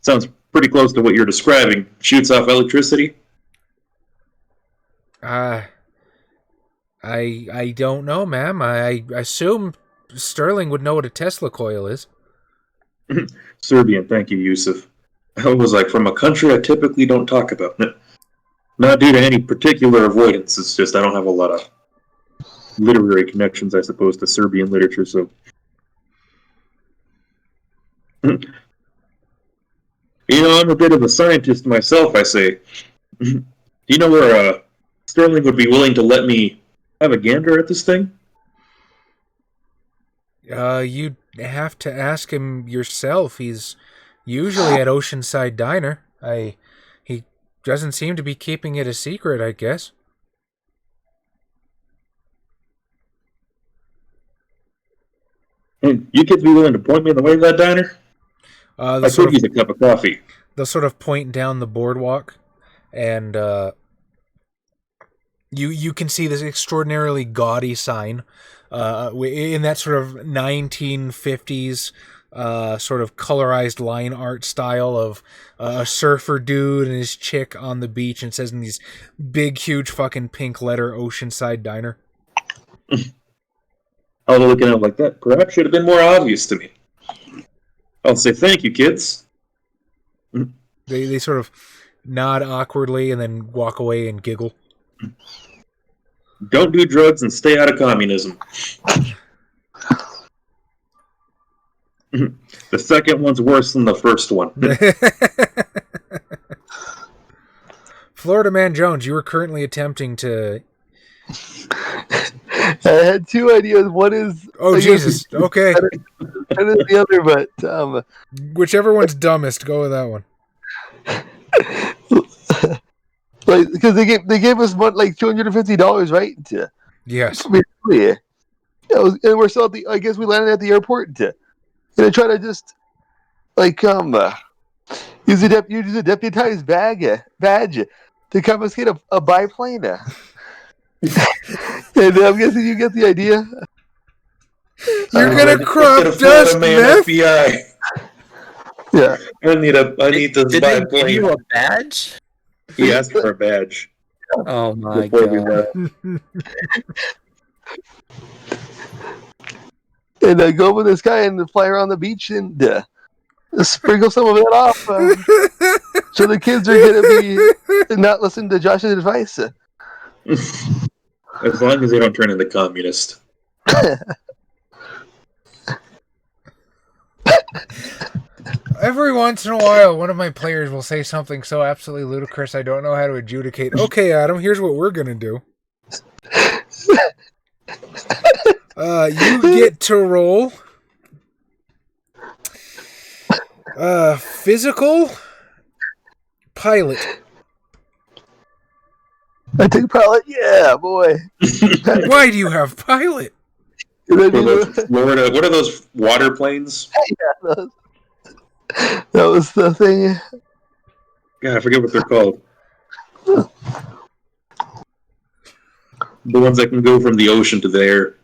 Sounds pretty close to what you're describing. Shoots off electricity. I don't know, ma'am. I assume Sterling would know what a Tesla coil is. Serbian, thank you, Yusuf. I was like, from a country I typically don't talk about. Not due to any particular avoidance, it's just I don't have a lot of literary connections, I suppose, to Serbian literature, so... You know, I'm a bit of a scientist myself, I say. Do you know where Sterling would be willing to let me have a gander at this thing? You'd have to ask him yourself. He's usually at Oceanside Diner. He doesn't seem to be keeping it a secret, I guess. And you kids be willing to point me in the way of that diner? I could use a cup of coffee. They'll sort of point down the boardwalk, and You can see this extraordinarily gaudy sign in that sort of 1950s sort of colorized line art style of a surfer dude and his chick on the beach, and it says in these big, huge fucking pink letter Oceanside Diner. I was looking at it like that. Perhaps should have been more obvious to me. I'll say thank you, kids. They sort of nod awkwardly and then walk away and giggle. Don't do drugs and stay out of communism. The second one's worse than the first one. Florida Man Jones, you are currently attempting to... I had two ideas. One is... Oh, Jesus. Okay. And the other, but... Whichever one's dumbest, go with that one. Like, because they gave us like $250, right? Yes. Yeah. And we're still at the... I guess we landed at the airport. And I try to just... Like, use a deputized badge to confiscate a biplane. And I'm guessing you get the idea. You're gonna crop dust meth? FBI. Yeah. I need this Did biplane. they give you a badge? He asked for a badge. Oh my Before we god. left. And I go with this guy and fly around the beach and sprinkle some of it off. So the kids are going to be not listening to Josh's advice. As long as they don't turn into communists. Every once in a while, one of my players will say something so absolutely ludicrous I don't know how to adjudicate. Okay, Adam, here's what we're gonna do. You get to roll physical pilot. I take pilot, yeah, boy. Why do you have pilot? What are those water planes? Yeah, that was the thing. Yeah, I forget what they're called. The ones that can go from the ocean to the air.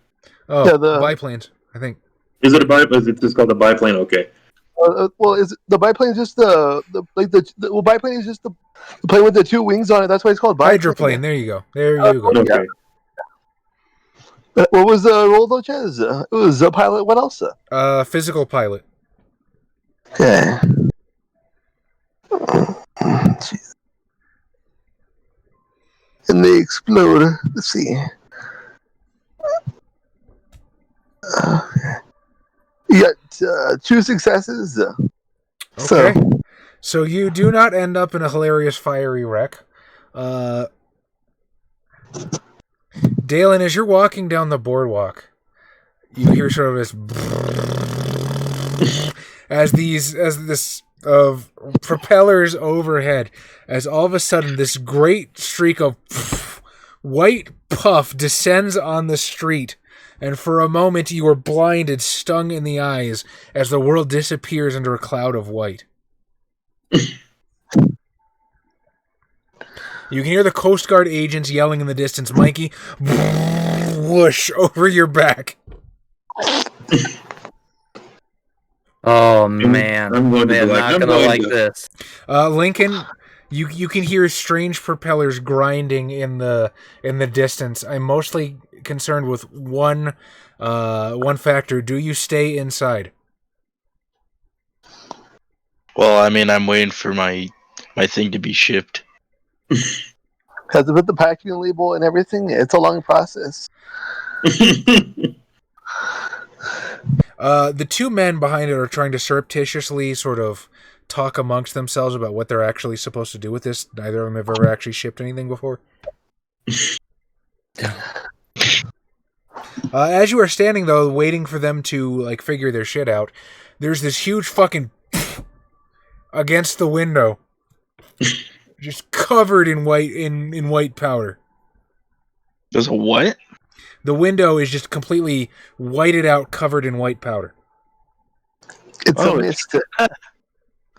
Oh, Yeah, the- biplanes, I think. Is it a biplane? Is it just called a biplane? Okay. Well, is the biplane just the biplane is just the plane with the two wings on it. That's why it's called biplane. Hydroplane, there you go. There you go. Okay. What was the role though, Chaz? It was a pilot. What else? Physical pilot. Okay. Jeez. And they explode. Let's see. You got 2 successes. Okay. So you do not end up in a hilarious fiery wreck. Dalen, as you're walking down the boardwalk, you hear sort of this as this of propellers overhead, as all of a sudden this great streak of white puff descends on the street, and for a moment you are blinded, stung in the eyes, as the world disappears under a cloud of white. You can hear the Coast Guard agents yelling in the distance, Mikey, whoosh, over your back. Oh man, I'm going to they're be like, not I'm gonna going like to- this. Lincoln, you can hear strange propellers grinding in the distance. I'm mostly concerned with one factor. Do you stay inside? Well, I mean, I'm waiting for my thing to be shipped. Has to put the packing label and everything. It's a long process. The two men behind it are trying to surreptitiously sort of talk amongst themselves about what they're actually supposed to do with this. Neither of them have ever actually shipped anything before. As you are standing, though, waiting for them to like figure their shit out, there's this huge fucking against the window, just covered in white powder. There's a what? The window is just completely whited out, covered in white powder. It's Oh, a mist.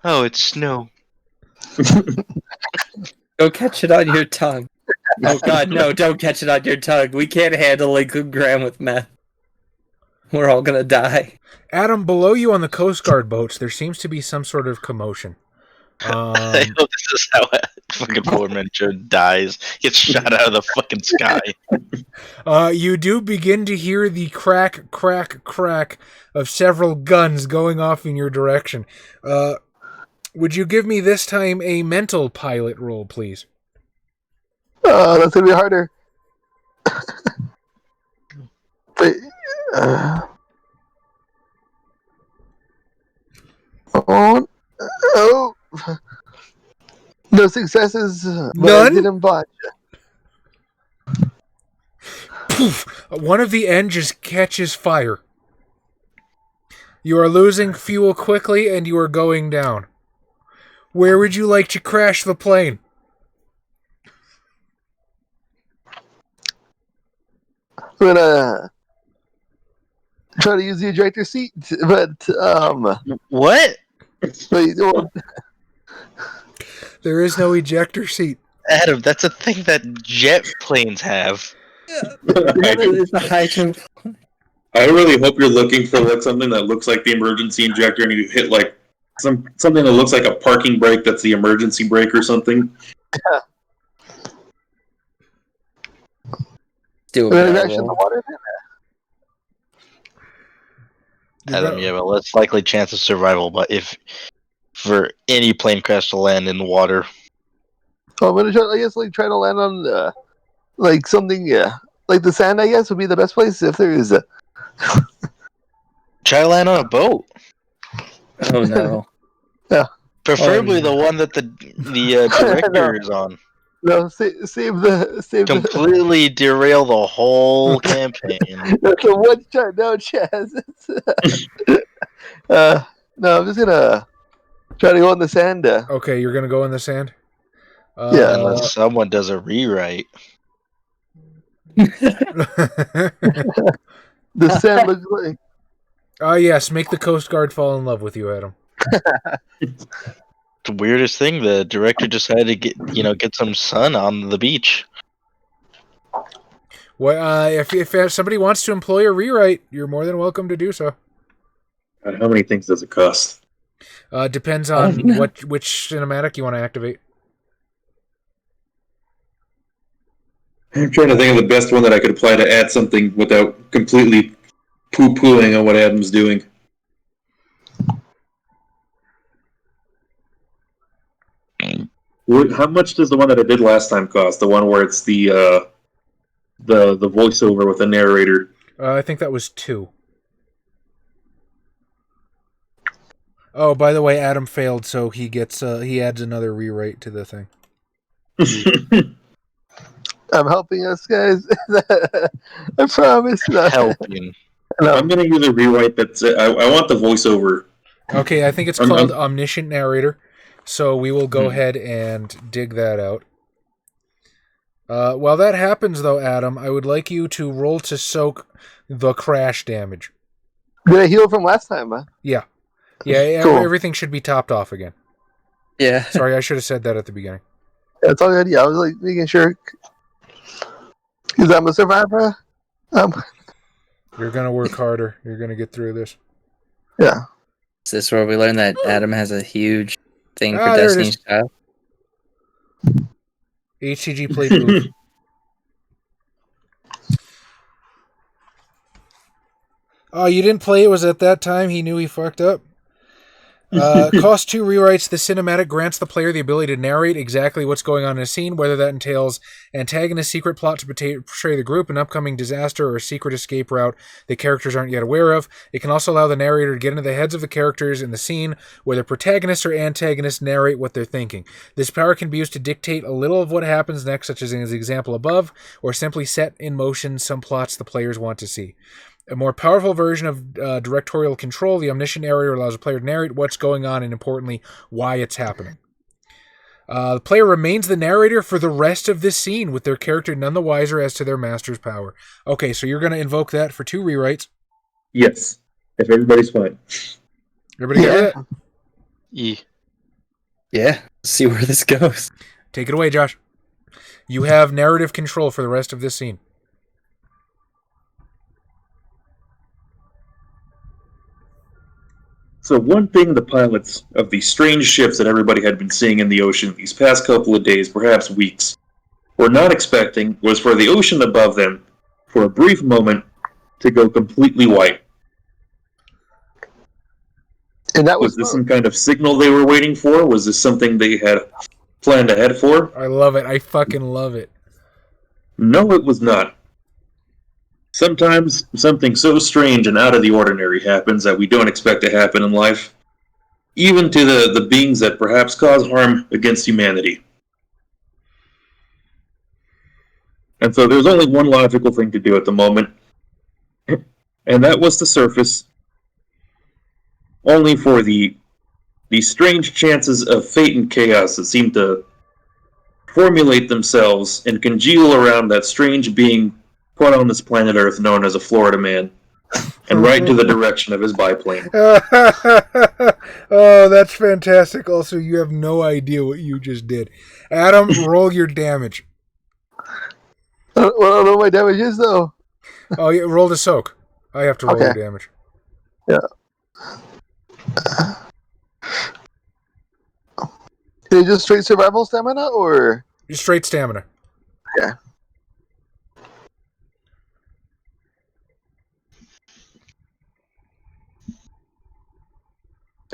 Oh, it's snow. Go catch it on your tongue. Oh God, no! Don't catch it on your tongue. We can't handle a good gram with meth. We're all gonna die. Adam, below you on the Coast Guard boats, there seems to be some sort of commotion. I hope this is how a fucking Portmanteau dies. Gets shot out of the fucking sky. You do begin to hear the crack, crack, crack of several guns going off in your direction. Would you give me this time a mental pilot roll, please? Oh, that's gonna be harder. But, oh, no successes. But I None? didn't botch. Poof! One of the engines catches fire. You are losing fuel quickly and you are going down. Where would you like to crash the plane? I'm gonna try to use the ejector seat, but What? well, There is no ejector seat. Adam, that's a thing that jet planes have. It's a high jump. I really hope you're looking for like something that looks like the emergency injector, and you hit like something that looks like a parking brake that's the emergency brake or something. Do I'm a gonna barrel crash in the roll. water. Adam, you have a less likely chance of survival, but if for any plane crash to land in the water, Oh, I'm gonna try. I guess like try to land on like something. Like the sand. I guess would be the best place if there is. try to land on a boat. Oh no! Preferably Oh, no. the one that the director is on. No, save the. Completely derail the whole campaign. That's a one shot. No chance. No, I'm just gonna try to go on the sand. Okay, you're gonna go in the sand? Yeah. Unless someone does a rewrite. The sand looks like. Yes, make the Coast Guard fall in love with you, Adam. The weirdest thing, the director decided to get some sun on the beach. Well, if somebody wants to employ a rewrite, you're more than welcome to do so. God, how many things does it cost? Depends on no. which cinematic you want to activate. I'm trying to think of the best one that I could apply to add something without completely poo-pooing on what Adam's doing. How much does the one that I did last time cost? The one where it's the voiceover with the narrator. I think that was 2. Oh, by the way, Adam failed, so he gets he adds another rewrite to the thing. I'm helping us, guys. I promise. Helping. I'm going to use a rewrite that's... I want the voiceover. Okay, I think it's called Omniscient Narrator, so we will go ahead and dig that out. While that happens, though, Adam, I would like you to roll to soak the crash damage. Did I heal from last time? Huh? Yeah. Yeah, Cool. Everything should be topped off again. Yeah. Sorry, I should have said that at the beginning. That's all good. Yeah, I was like making sure. Because I'm a survivor. You're going to work harder. You're going to get through this. Yeah. Is this where we learn that Adam has a huge thing for Ah, there it Destiny's is. Child? HCG play booth. Oh, you didn't play it? Was at that time he knew he fucked up? Cost 2 rewrites. The cinematic grants the player the ability to narrate exactly what's going on in a scene, whether that entails antagonist secret plot to portray the group, an upcoming disaster, or a secret escape route the characters aren't yet aware of. It can also allow the narrator to get into the heads of the characters in the scene, whether protagonists or antagonists narrate what they're thinking. This power can be used to dictate a little of what happens next, such as in the example above, or simply set in motion some plots the players want to see. A more powerful version of directorial control, the omniscient narrator allows the player to narrate what's going on and, importantly, why it's happening. The player remains the narrator for the rest of this scene, with their character none the wiser as to their master's power. Okay, so you're going to invoke that for 2 rewrites. Yes, if everybody's fine. Everybody get that? E. Yeah. See where this goes. Take it away, Josh. You have narrative control for the rest of this scene. So one thing the pilots of these strange ships that everybody had been seeing in the ocean these past couple of days, perhaps weeks, were not expecting was for the ocean above them, for a brief moment, to go completely white. And that Was this some kind of signal they were waiting for? Was this something they had planned ahead for? I love it. I fucking love it. No, it was not. Sometimes something so strange and out of the ordinary happens that we don't expect to happen in life, even to the beings that perhaps cause harm against humanity. And so there's only one logical thing to do at the moment, and that was to surface, only for the strange chances of fate and chaos that seem to formulate themselves and congeal around that strange being put on this planet Earth known as a Florida man, and right into the direction of his biplane. Oh, that's fantastic. Also, you have no idea what you just did. Adam, roll your damage. I don't know what my damage is, though. Oh, yeah, roll to soak. I have to roll your damage. Yeah. Is it just straight survival stamina, or? Just straight stamina. Yeah.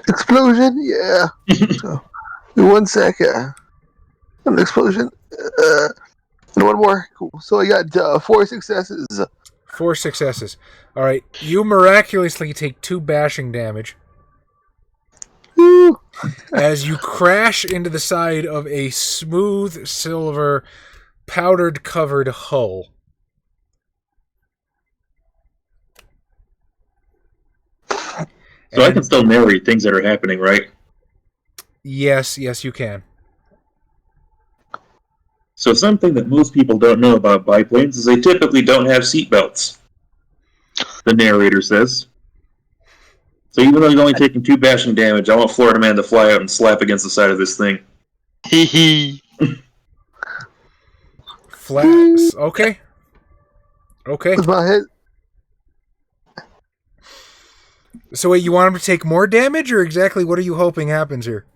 Explosion? Yeah. So, 1 second. An explosion. And one more. Cool. So I got 4 successes. 4 successes. All right. You miraculously take 2 bashing damage Woo. as you crash into the side of a smooth silver powdered covered hull. So I can still narrate things that are happening, right? Yes, you can. So something that most people don't know about biplanes is they typically don't have seatbelts, the narrator says. So even though he's only taking 2 bashing damage, I want Florida Man to fly out and slap against the side of this thing. Hee hee. Flats. Okay. That's my hit. So wait, you want him to take more damage, or exactly what are you hoping happens here?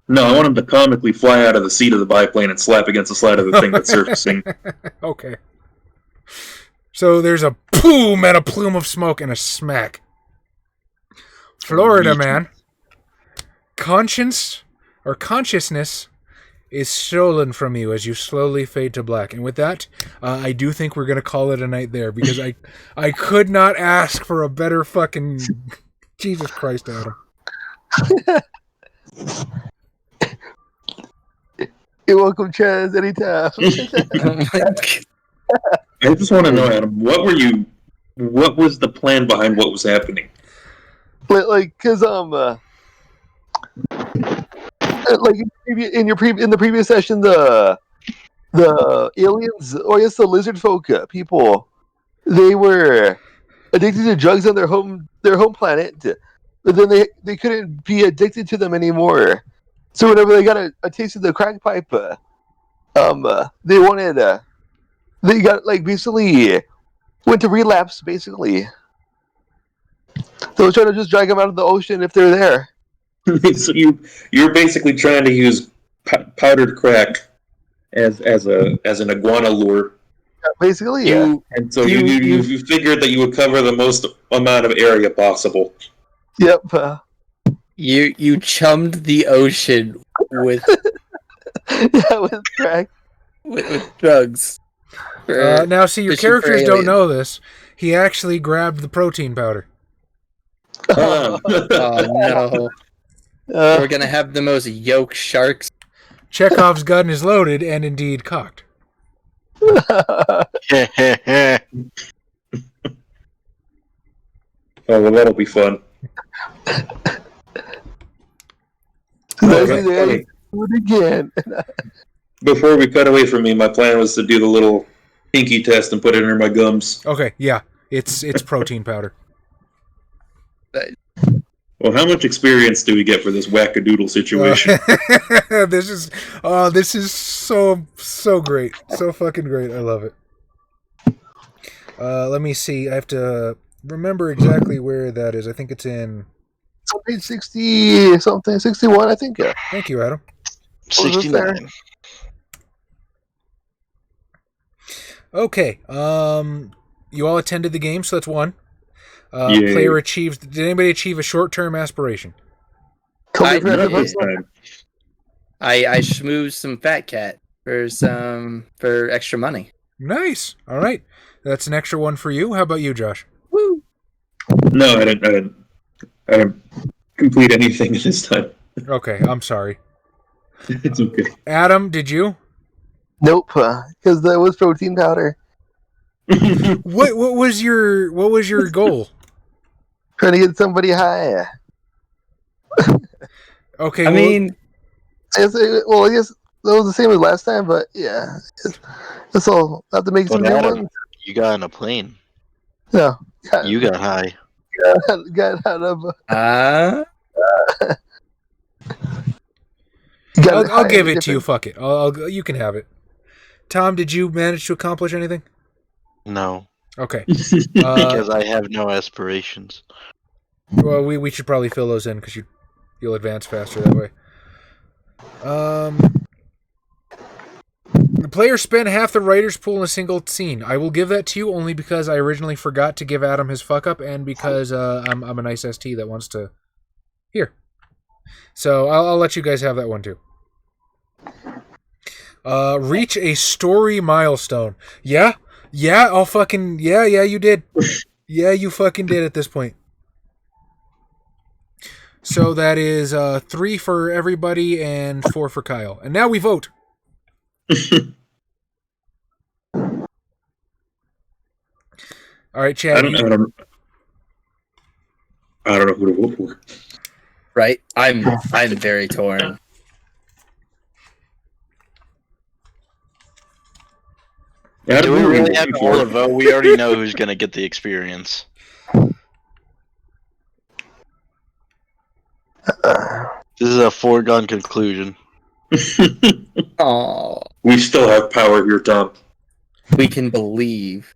No, I want him to comically fly out of the seat of the biplane and slap against the side of the thing that's surfacing. Okay. So there's a boom and a plume of smoke and a smack. Florida man. Conscience or consciousness is stolen from you as you slowly fade to black. And with that, I do think we're going to call it a night there, because I could not ask for a better fucking... Jesus Christ, Adam. You're welcome, Chaz, anytime. I just want to know, Adam, what was the plan behind what was happening? Like, cause like in the previous session, the aliens, or I guess the lizard folk people, they were addicted to drugs on their home planet, but then they couldn't be addicted to them anymore. So whenever they got a taste of the crack pipe, they wanted they got basically went to relapse basically. So we're trying to just drag them out of the ocean if they're there. So you're basically trying to use powdered crack as an iguana lure. Basically, yeah. And so you figured that you would cover the most amount of area possible. Yep. You chummed the ocean with with crack. with drugs. Now, see, your characters don't know this. He actually grabbed the protein powder. Oh no. We're gonna have the most yolk sharks. Chekhov's gun is loaded and indeed cocked. Oh, well, that'll be fun. Do it again. Before we cut away from me, my plan was to do the little pinky test and put it under my gums. Okay, yeah. It's protein powder. Well, how much experience do we get for this wackadoodle situation? This is so great. So fucking great. I love it. Let me see. I have to remember exactly where that is. I think it's in... Page 60 something, 61, I think. Yeah. Thank you, Adam. 69. Okay. You all attended the game, so that's one. Yay. Player achieved... Did anybody achieve a short-term aspiration? Not this time. I schmoozed some fat cat for extra money. Nice. All right. That's an extra one for you. How about you, Josh? Woo! No, I didn't complete anything this time. Okay, I'm sorry. It's okay. Adam, did you? Nope, because that was protein powder. What was your goal? Trying to get somebody high. Okay, I mean, I guess that was the same as last time, but yeah, it's all. I have to make some But new Adam, ones. you got on a plane. No, You got high. got out of. I'll give it to you. Fuck it. You can have it. Tom, did you manage to accomplish anything? No, Okay. because I have no aspirations. Well, we should probably fill those in because you'll advance faster that way. The player spent half the writer's pool in a single scene. I will give that to you only because I originally forgot to give Adam his fuck up, and because I'm a nice ST that wants to. Here. So I'll let you guys have that one too. Reach a story milestone. Yeah, I'll fucking yeah. You did. Yeah, you fucking did at this point. So that is 3 for everybody and 4 for Kyle. And now we vote. All right, Chad. I don't know who to vote for. right? I'm very torn. Do we really have to hold a vote? We already know who's going to get the experience. This is a foregone conclusion. Oh, We still have power here, Tom. we can believe.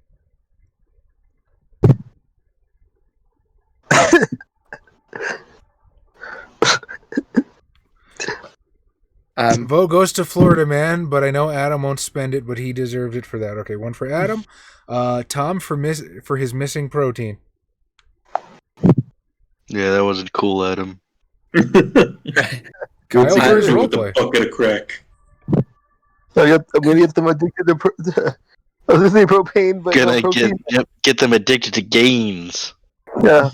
Vote goes to Florida Man, but I know Adam won't spend it, but he deserved it for that. Okay, 1 for Adam. Tom for his missing protein. Yeah, that wasn't cool, Adam. Kyle for his With a roleplay. bucket of crack. I'm gonna get them addicted to. I was gonna say propane, but no Gonna protein. get them addicted to gains. Yeah,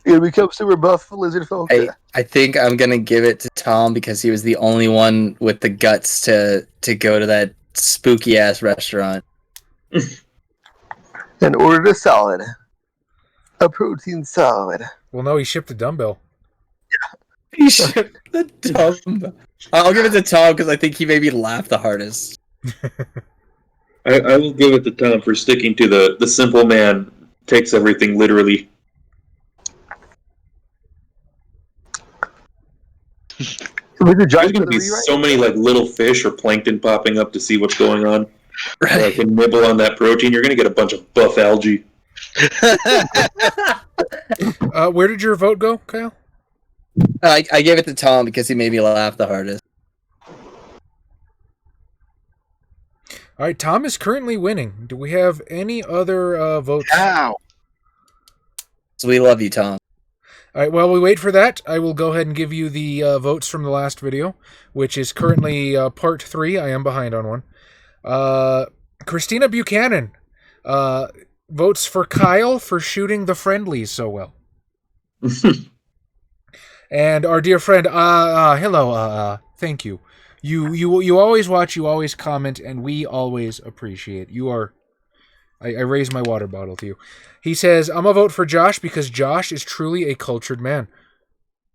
you become super buff lizard folk. I think I'm gonna give it to Tom because he was the only one with the guts to go to that spooky ass restaurant. And ordered a salad, a protein salad. Well, no, he shipped a dumbbell. He shipped the dumb. I'll give it to Tom because I think he made me laugh the hardest. I will give it to Tom for sticking to the simple man takes everything literally. With the There's giant going to be so many like little fish or plankton popping up to see what's going on. Right. Like and nibble on that protein, you're going to get a bunch of buff algae. Where did your vote go, Kyle? I gave it to Tom because he made me laugh the hardest. All right, Tom is currently winning. Do we have any other votes? Ow! So we love you, Tom. All right, while we wait for that, I will go ahead and give you the votes from the last video, which is currently part 3. I am behind on one. Christina Buchanan votes for Kyle for shooting the friendlies so well. And our dear friend, hello, thank you. You always watch, you always comment, and we always appreciate. You are... I raise my water bottle to you. He says, I'm going to vote for Josh because Josh is truly a cultured man.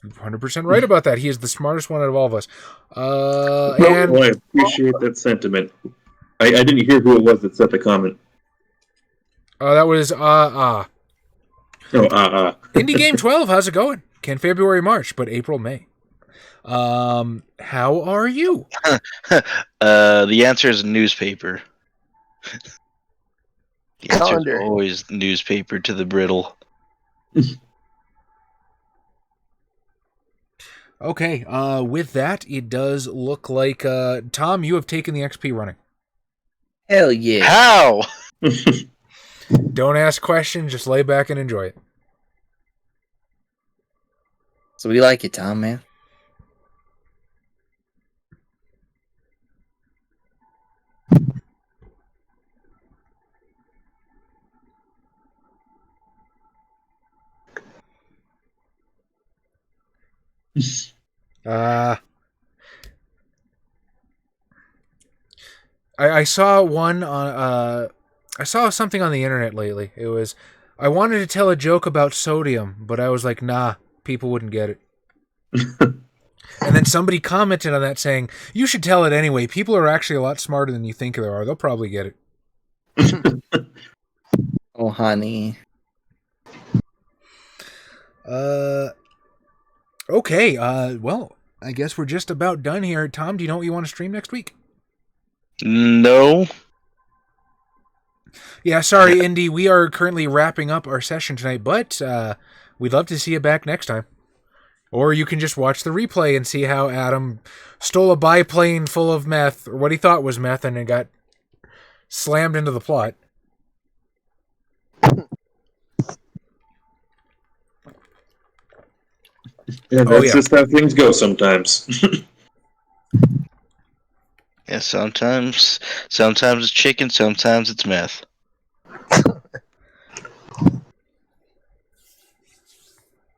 100% right about that. He is the smartest one out of all of us. And I appreciate that sentiment. I didn't hear who it was that said the comment. that was Oh, Indie Game 12, how's it going? Can February, March, but April, May. How are you? The answer is newspaper. The answer is Calendar. always newspaper to the brittle. Okay, with that, it does look like, Tom, you have taken the XP running. Hell yeah. How? Don't ask questions, just lay back and enjoy it. So we like it, Tom, man. I saw one on, I saw something on the internet lately. It was, I wanted to tell a joke about sodium, but I was like, nah, people wouldn't get it. And then somebody commented on that saying, you should tell it anyway. People are actually a lot smarter than you think they are. They'll probably get it. Oh, honey. Okay, well, I guess we're just about done here. Tom, do you know what you want to stream next week? No. Yeah, sorry, Indy. We are currently wrapping up our session tonight, but we'd love to see you back next time. Or you can just watch the replay and see how Adam stole a biplane full of meth, or what he thought was meth, and it got slammed into the plot. Yeah, that's just how things go sometimes. Yeah, sometimes it's chicken, sometimes it's meth.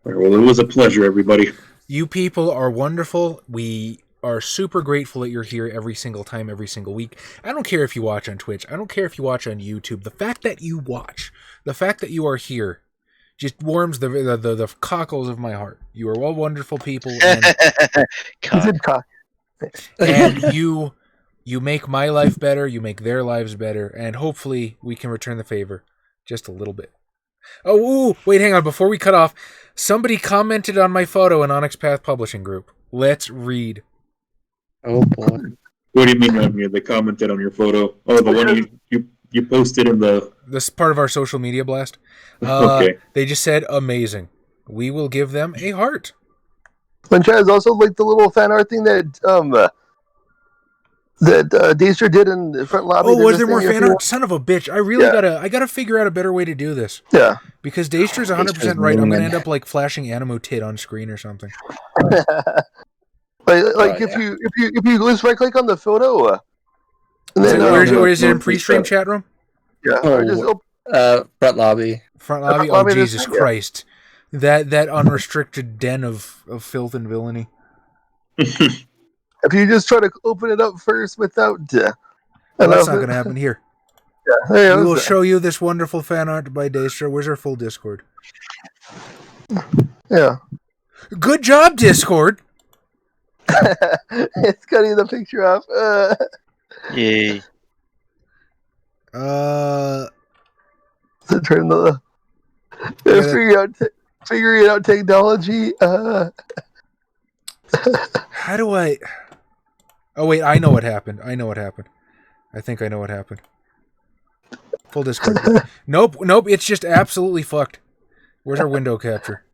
Well, it was a pleasure, everybody. You people are wonderful. We are super grateful that you're here every single time, every single week. I don't care if you watch on Twitch. I don't care if you watch on YouTube. The fact that you watch, the fact that you are here, just warms the cockles of my heart. You are all wonderful people, and, and you make my life better. You make their lives better, and hopefully we can return the favor just a little bit. Oh, wait, hang on. Before we cut off, somebody commented on my photo in Onyx Path Publishing Group. Let's read. Oh, boy. What do you mean on here? They commented on your photo. Oh, the one you posted in the... This is part of our social media blast. Okay. They just said, amazing. We will give them a heart. Manchai is also like the little fan art thing that Daestra did in the front lobby. Oh, was there more fan art? Son of a bitch. I gotta figure out a better way to do this. Yeah. Because Daestra's 100% right. I'm gonna end up like flashing Animo tit on screen or something. If you just right click on the photo, and then where is it in pre-stream chat room? Yeah. Front lobby. Front lobby. Oh, Jesus Christ! That unrestricted den of filth and villainy. If you just try to open it up first without... well, that's not going to happen here. Yeah, we will show you this wonderful fan art by Daestra. Where's our full Discord? Yeah. Good job, Discord! It's cutting the picture off. Yay. To turn the... Figuring out technology. How do I... Oh, wait, I know what happened. I think I know what happened. Full Discord. Nope, it's just absolutely fucked. Where's our window capture?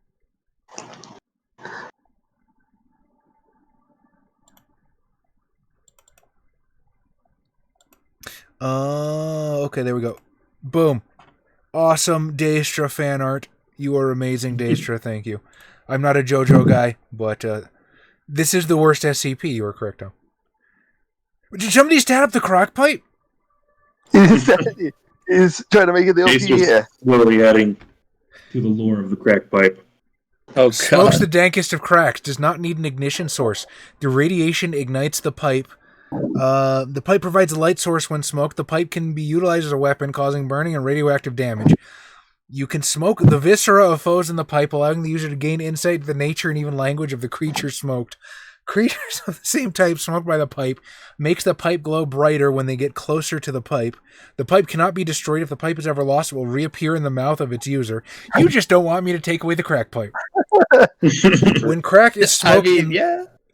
Okay, there we go. Boom. Awesome Daestra fan art. You are amazing, Daestra. Thank you. I'm not a JoJo guy, but this is the worst SCP. You are correct, though. Did somebody stat up the crock pipe? He's trying to make it the OP. Yeah. Slowly adding to the lore of the crack pipe. Oh, God. Smokes the dankest of cracks. Does not need an ignition source. The radiation ignites the pipe. The pipe provides a light source when smoked. The pipe can be utilized as a weapon, causing burning and radioactive damage. You can smoke the viscera of foes in the pipe, allowing the user to gain insight into the nature and even language of the creature smoked. Creatures of the same type smoked by the pipe makes the pipe glow brighter when they get closer to the pipe. The pipe cannot be destroyed. If the pipe is ever lost, it will reappear in the mouth of its user. You just don't want me to take away the crack pipe. When crack is smoked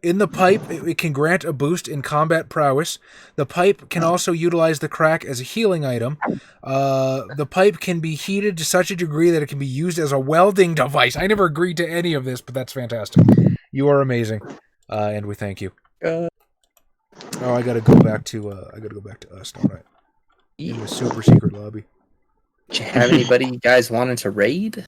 in the pipe, it can grant a boost in combat prowess. The pipe can also utilize the crack as a healing item. The pipe can be heated to such a degree that it can be used as a welding device. I never agreed to any of this, but that's fantastic. You are amazing, and we thank you. Oh, I gotta go back to us, don't I? In the super secret lobby. Do you have anybody you guys wanted to raid?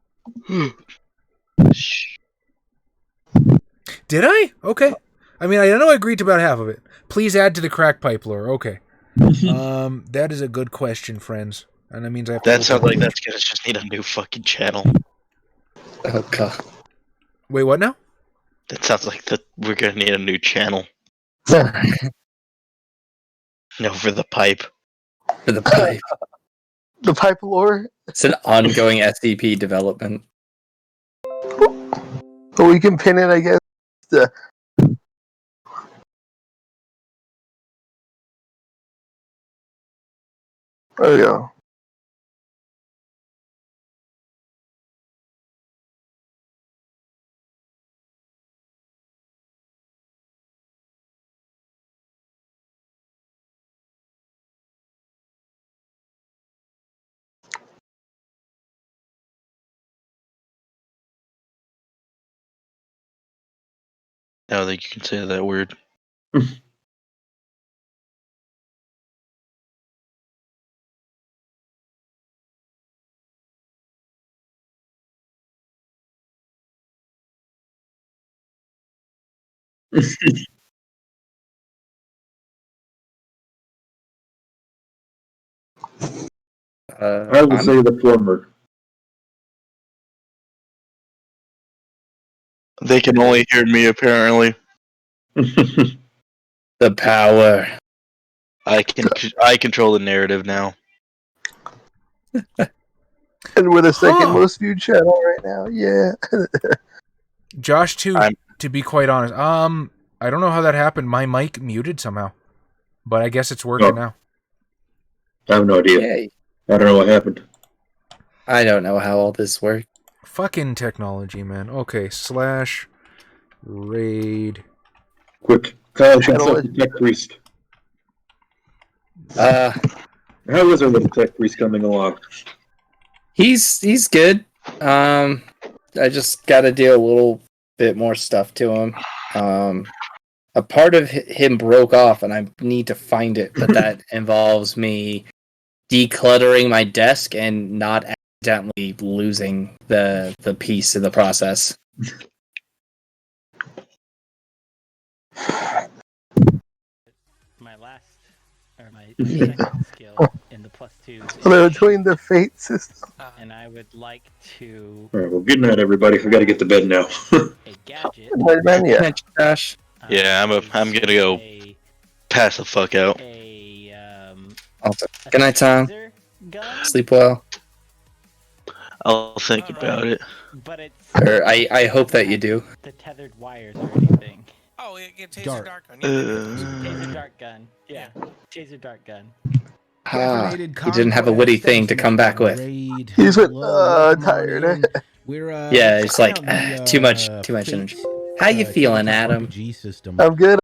Did I? Okay. I mean, I know I agreed to about half of it. Please add to the crack pipe lore. Okay. That is a good question, friends. And that means I have to. That sounds like that's gonna just need a new fucking channel. Oh god. Wait, what now? That sounds like we're gonna need a new channel. No, for the pipe. For the pipe. The pipe lore. It's an ongoing SCP development. But we can pin it, I guess. There we go. I don't think you can say that word. I will say the former. They can only hear me, apparently. The power. I control the narrative now. And we're the second most viewed channel right now. Yeah. Josh, to be quite honest, I don't know how that happened. My mic muted somehow, but I guess it's working now. I have no idea. Yay. I don't know what happened. I don't know how all this works. Fucking technology, man. Okay, /raid. Quick, Kyle, consult the tech priest. How is our little tech priest coming along? He's good. I just got to do a little bit more stuff to him. A part of him broke off, and I need to find it, but that involves me decluttering my desk and not accidentally losing the piece in the process. My last, or my second skill in the +2s. They're between the fate system. And I would like to. All right, well, good night, everybody. I got to get to bed now. A gadget. Josh. Yeah, I'm gonna go pass the fuck out. Good night, Tom. Sleep well. I'll think about it. But it's. Or I hope that you do. The tethered wires or anything. Oh, it gets taser dark on Taser dart gun. Yeah, taser dart gun. You didn't have a witty thing to come back with. He's tired. Yeah, it's like too much energy. How you feeling, Adam? I'm good.